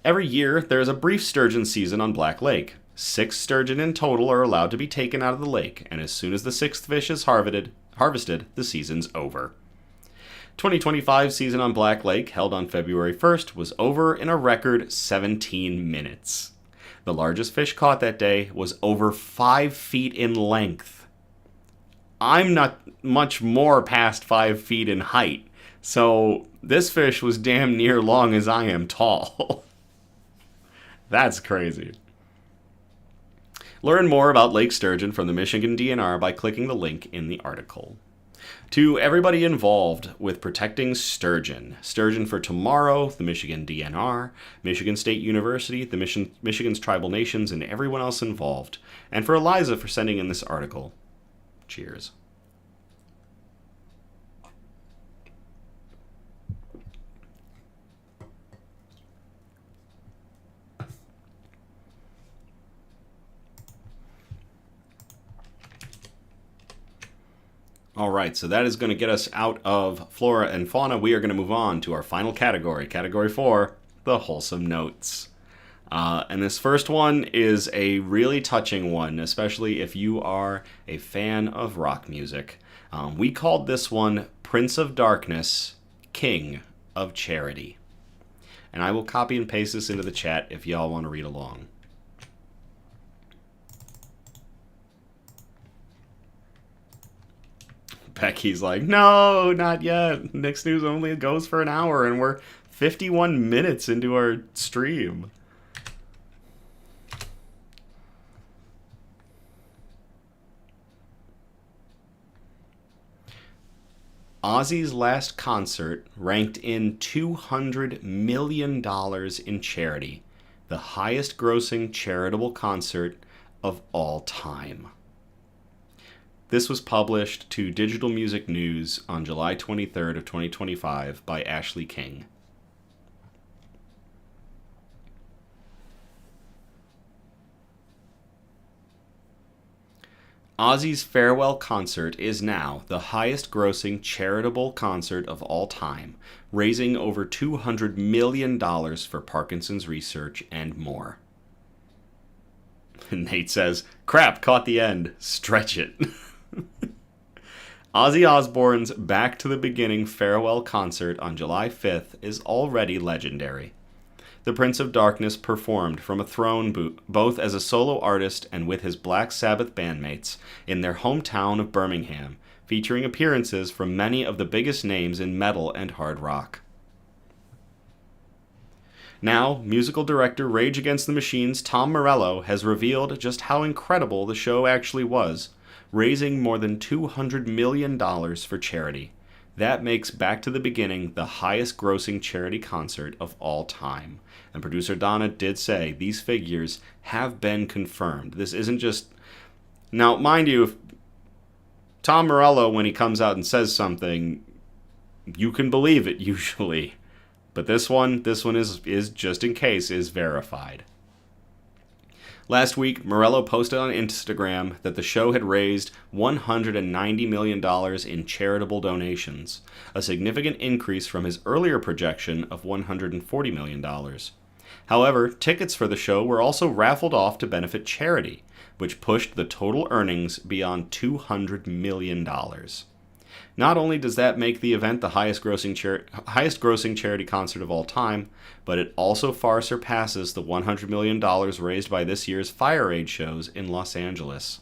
Every year, there is a brief sturgeon season on Black Lake. 6 sturgeon in total are allowed to be taken out of the lake, and as soon as the 6th fish is harvested, the season's over. 2025 season on Black Lake, held on February 1st, was over in a record 17 minutes. The largest fish caught that day was over 5 feet in length. I'm not much more past 5 feet in height, so this fish was damn near long as I am tall. That's crazy. Learn more about Lake Sturgeon from the Michigan DNR by clicking the link in the article. To everybody involved with protecting sturgeon for Tomorrow, the Michigan DNR, Michigan State University, the Michigan's tribal nations, and everyone else involved. And for Eliza for sending in this article. Cheers. All right, so that is going to get us out of flora and fauna. We are going to move on to our final category, Category 4, the wholesome notes. And this first one is a really touching one, especially if you are a fan of rock music. We called this one Prince of Darkness, King of Charity. And I will copy and paste this into the chat if y'all want to read along. Becky's like, no, not yet. Next news only goes for an hour, and we're 51 minutes into our stream. Ozzy's last concert ranked in $200 million in charity, the highest grossing charitable concert of all time. This was published to Digital Music News on July 23rd of 2025 by Ashley King. Ozzy's farewell concert is now the highest grossing charitable concert of all time, raising over $200 million for Parkinson's research and more. Nate says, crap, caught the end. Stretch it. Ozzy Osbourne's Back to the Beginning farewell concert on July 5th is already legendary. The Prince of Darkness performed from a throne both as a solo artist and with his Black Sabbath bandmates in their hometown of Birmingham, featuring appearances from many of the biggest names in metal and hard rock. Now, musical director Rage Against the Machine's Tom Morello has revealed just how incredible the show actually was, raising more than $200 million for charity. That makes Back to the Beginning the highest grossing charity concert of all time. And producer Donna did say these figures have been confirmed. This isn't just... Now, mind you, Tom Morello, when he comes out and says something, you can believe it usually. But this one is just in case, is verified. Last week, Morello posted on Instagram that the show had raised $190 million in charitable donations, a significant increase from his earlier projection of $140 million. However, tickets for the show were also raffled off to benefit charity, which pushed the total earnings beyond $200 million. Not only does that make the event the highest grossing charity concert of all time, but it also far surpasses the $100 million raised by this year's Fire Aid shows in Los Angeles.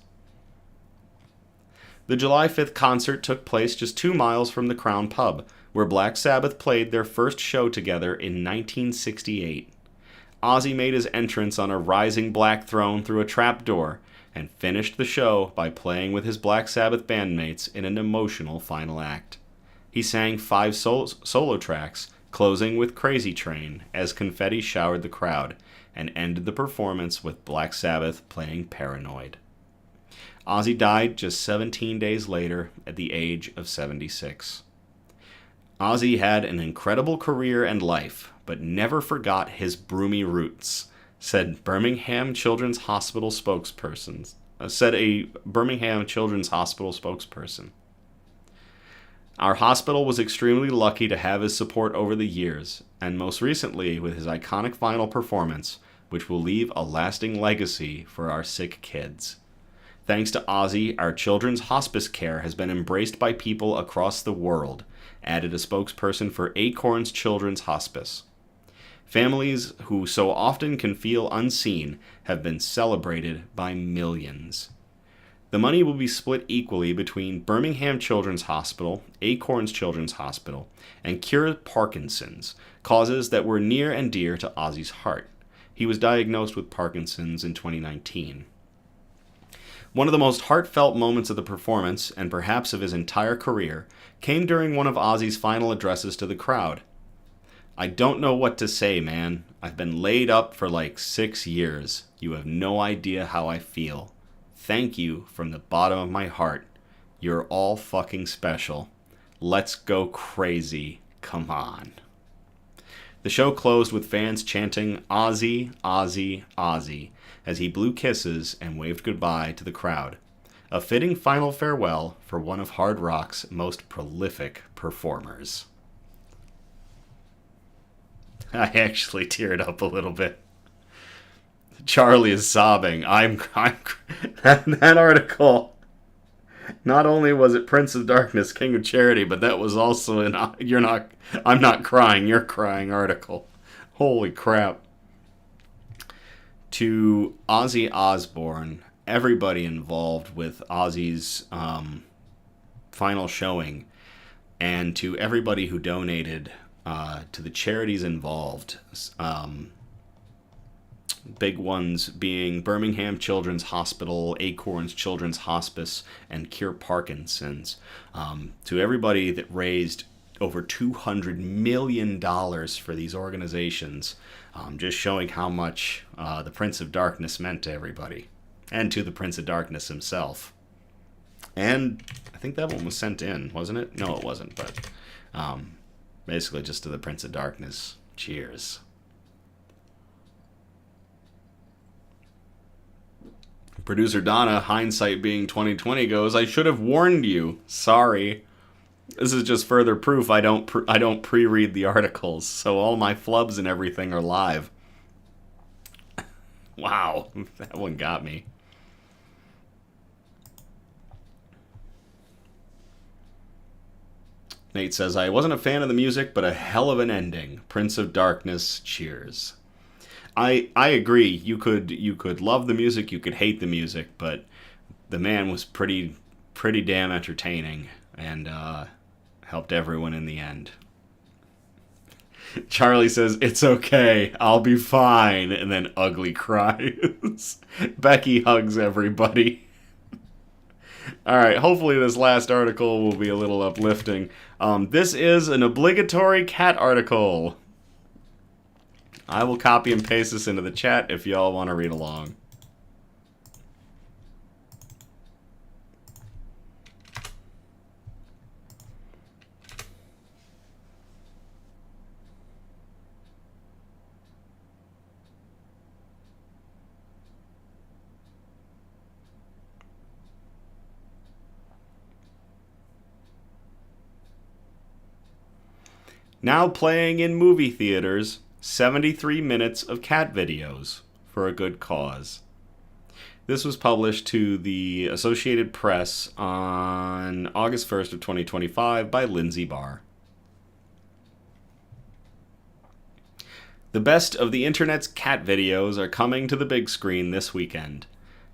The July 5th concert took place just 2 miles from the Crown Pub, where Black Sabbath played their first show together in 1968. Ozzy made his entrance on a rising black throne through a trap door, and finished the show by playing with his Black Sabbath bandmates in an emotional final act. He sang 5 solo tracks, closing with Crazy Train as confetti showered the crowd, and ended the performance with Black Sabbath playing Paranoid. Ozzy died just 17 days later at the age of 76. Ozzy had an incredible career and life, but never forgot his broomy roots, said a Birmingham Children's Hospital spokesperson. Our hospital was extremely lucky to have his support over the years, and most recently with his iconic final performance, which will leave a lasting legacy for our sick kids. Thanks to Ozzy, our children's hospice care has been embraced by people across the world, added a spokesperson for Acorns Children's Hospice. Families who so often can feel unseen have been celebrated by millions. The money will be split equally between Birmingham Children's Hospital, Acorns Children's Hospital, and Cure Parkinson's, causes that were near and dear to Ozzy's heart. He was diagnosed with Parkinson's in 2019. One of the most heartfelt moments of the performance, and perhaps of his entire career, came during one of Ozzy's final addresses to the crowd. "I don't know what to say, man. I've been laid up for like 6 years. You have no idea how I feel. Thank you from the bottom of my heart. You're all fucking special. Let's go crazy. Come on." The show closed with fans chanting "Ozzy, Ozzy, Ozzy" as he blew kisses and waved goodbye to the crowd. A fitting final farewell for one of hard rock's most prolific performers. I actually teared up a little bit. Charlie is sobbing. That article. Not only was it Prince of Darkness, King of Charity, but that was also I'm not crying, you're crying article. Holy crap. To Ozzy Osbourne, everybody involved with Ozzy's final showing, and to everybody who donated, to the charities involved, big ones being Birmingham Children's Hospital, Acorns Children's Hospice, and Cure Parkinson's. To everybody that raised over $200 million for these organizations, just showing how much the Prince of Darkness meant to everybody, and to the Prince of Darkness himself. And I think that one was sent in, wasn't it? No, it wasn't, but basically just to the Prince of Darkness. Cheers. Producer Donna, hindsight being 2020, goes, "I should have warned you. Sorry. This is just further proof I don't pre-read the articles, so all my flubs and everything are live." Wow, that one got me. Nate says, "I wasn't a fan of the music, but a hell of an ending. Prince of Darkness, cheers." I agree. You could love the music, you could hate the music, but the man was pretty damn entertaining, and helped everyone in the end. Charlie says, "It's okay, I'll be fine," and then ugly cries. Becky hugs everybody. Alright, hopefully this last article will be a little uplifting. This is an obligatory cat article. I will copy and paste this into the chat if y'all want to read along. Now playing in movie theaters, 73 minutes of cat videos for a good cause. This was published to the Associated Press on August 1st of 2025 by Lindsay Barr. The best of the internet's cat videos are coming to the big screen this weekend.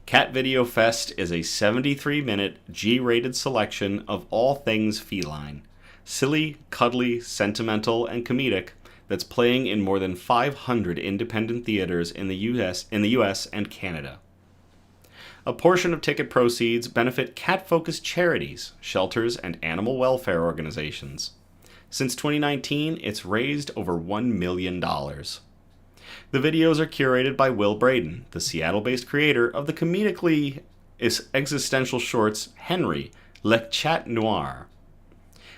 Cat Video Fest is a 73-minute G-rated selection of all things feline. Silly, cuddly, sentimental, and comedic, that's playing in more than 500 independent theaters in the US and Canada. A portion of ticket proceeds benefit cat-focused charities, shelters, and animal welfare organizations. Since 2019, it's raised over $1 million. The videos are curated by Will Braden, the Seattle-based creator of the comedically existential shorts Henry, Le Chat Noir.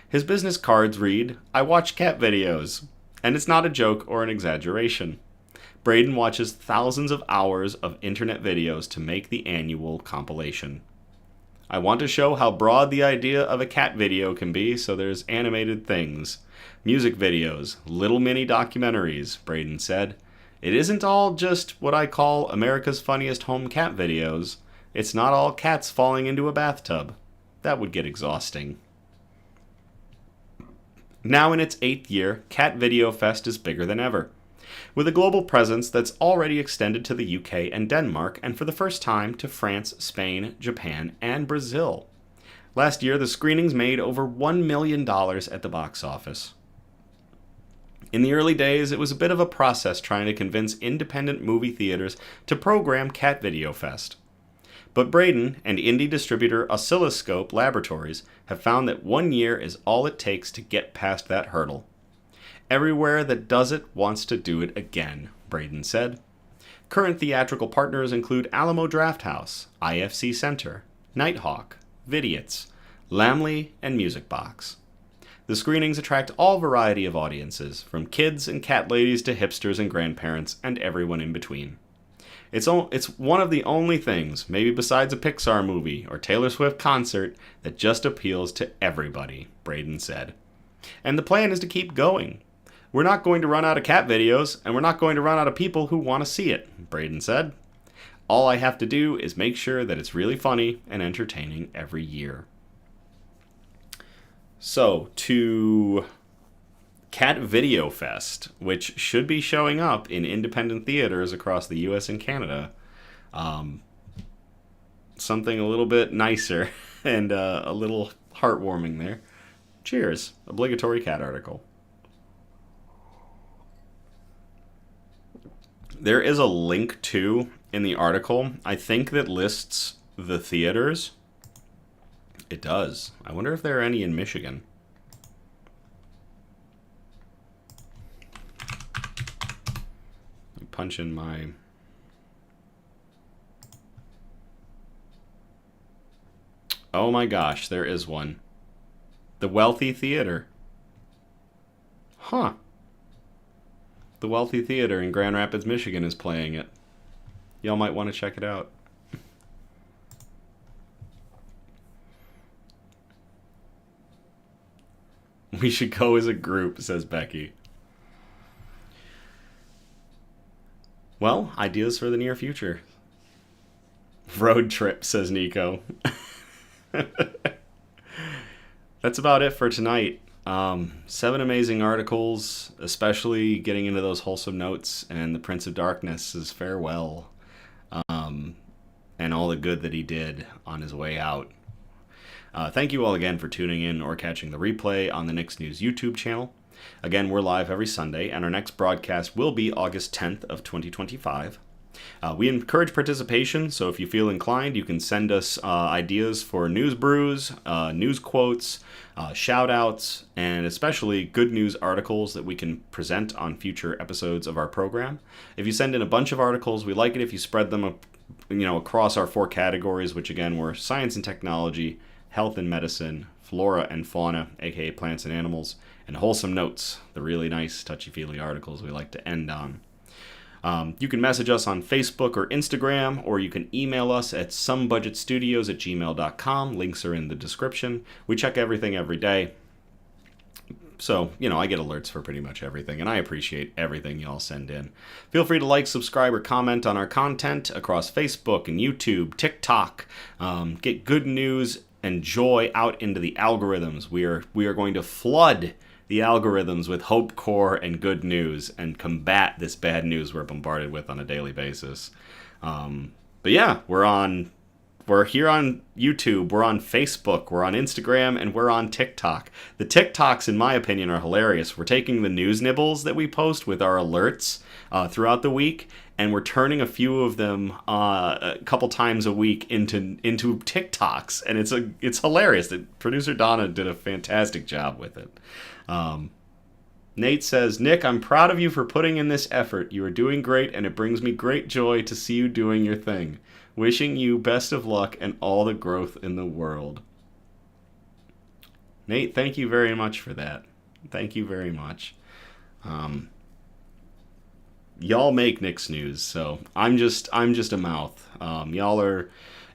His business cards read, "I watch cat videos," and it's not a joke or an exaggeration. Braden watches thousands of hours of internet videos to make the annual compilation. "I want to show how broad the idea of a cat video can be, so there's animated things, music videos, little mini documentaries," Braden said. "It isn't all just what I call America's Funniest Home Cat Videos. It's not all cats falling into a bathtub. That would get exhausting." Now in its 8th year, Cat Video Fest is bigger than ever. with a global presence that's already extended to the UK and Denmark, and for the first time to France, Spain, Japan, and Brazil. Last year, the screenings made over $1 million at the box office. In the early days, it was a bit of a process trying to convince independent movie theaters to program Cat Video Fest. But Braden and indie distributor Oscilloscope Laboratories have found that 1 year is all it takes to get past that hurdle. Everywhere that does it wants to do it again, Braden said. Current theatrical partners include Alamo Drafthouse, IFC Center, Nighthawk, Vidiots, Lamley, and Music Box. The screenings attract all variety of audiences, from kids and cat ladies to hipsters and grandparents and everyone in between. It's one of the only things, maybe besides a Pixar movie or Taylor Swift concert, that just appeals to everybody, Braden said. And the plan is to keep going. We're not going to run out of cat videos, and we're not going to run out of people who want to see it, Braden said. All I have to do is make sure that it's really funny and entertaining every year. So, to Cat Video Fest, which should be showing up in independent theaters across the US and Canada. Something a little bit nicer and a little heartwarming there. Cheers. Obligatory cat article. There is a link, too, in the article, I think, that lists the theaters. It does. I wonder if there are any in Michigan. Punch in my... Oh my gosh, there is one. The Wealthy Theater. Huh. The Wealthy Theater in Grand Rapids, Michigan is playing it. Y'all might want to check it out. We should go as a group, says Becky. Well, ideas for the near future. Road trip, says Nico. That's about it for tonight. 7 amazing articles, especially getting into those wholesome notes and the Prince of Darkness's farewell, and all the good that he did on his way out. Thank you all again for tuning in or catching the replay on the Nick's News YouTube channel. Again, we're live every Sunday, and our next broadcast will be August 10th of 2025. We encourage participation, so if you feel inclined, you can send us ideas for news brews, news quotes, shout-outs, and especially good news articles that we can present on future episodes of our program. If you send in a bunch of articles, we like it if you spread them across our 4 categories, which again were science and technology, health and medicine, flora and fauna, aka plants and animals, and wholesome notes, the really nice touchy-feely articles we like to end on. You can message us on Facebook or Instagram, or you can email us at somebudgetstudios@gmail.com. Links are in the description. We check everything every day. So, I get alerts for pretty much everything, and I appreciate everything y'all send in. Feel free to like, subscribe, or comment on our content across Facebook and YouTube, TikTok. Get good news and joy out into the algorithms. We are going to flood the algorithms with hope, core, and good news, and combat this bad news we're bombarded with on a daily basis. But yeah, we're here on YouTube, we're on Facebook, we're on Instagram, and we're on TikTok. The TikToks, in my opinion, are hilarious. We're taking the news nibbles that we post with our alerts throughout the week, and we're turning a few of them a couple times a week into TikToks, and it's hilarious. Producer Donna did a fantastic job with it. Nate says, Nick, I'm proud of you for putting in this effort. You are doing great, and it brings me great joy to see you doing your thing. Wishing you best of luck and all the growth in the world. Nate, thank you very much for that. Thank you very much. Y'all make Nick's News, so I'm just a mouth.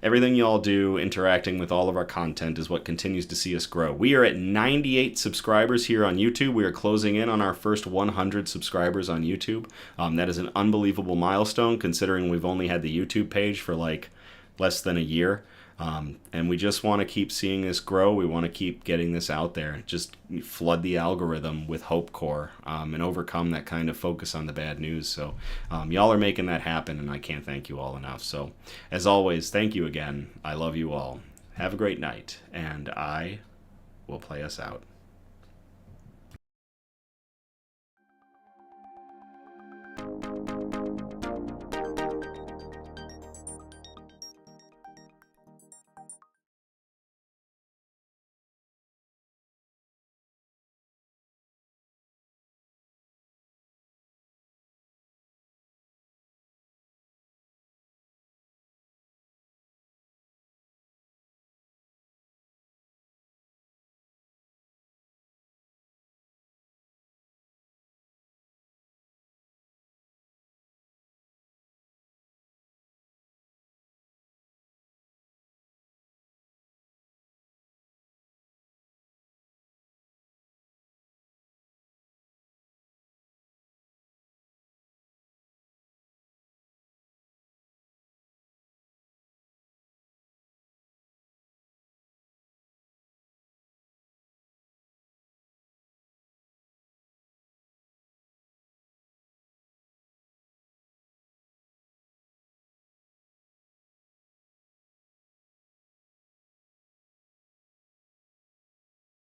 Everything y'all do, interacting with all of our content, is what continues to see us grow. We are at 98 subscribers here on YouTube. We are closing in on our first 100 subscribers on YouTube. That is an unbelievable milestone, considering we've only had the YouTube page for less than a year. And we just want to keep seeing this grow. We want to keep getting this out there. Just flood the algorithm with Hope Core, and overcome that kind of focus on the bad news. So y'all are making that happen, and I can't thank you all enough. So as always, thank you again. I love you all. Have a great night, and I will play us out.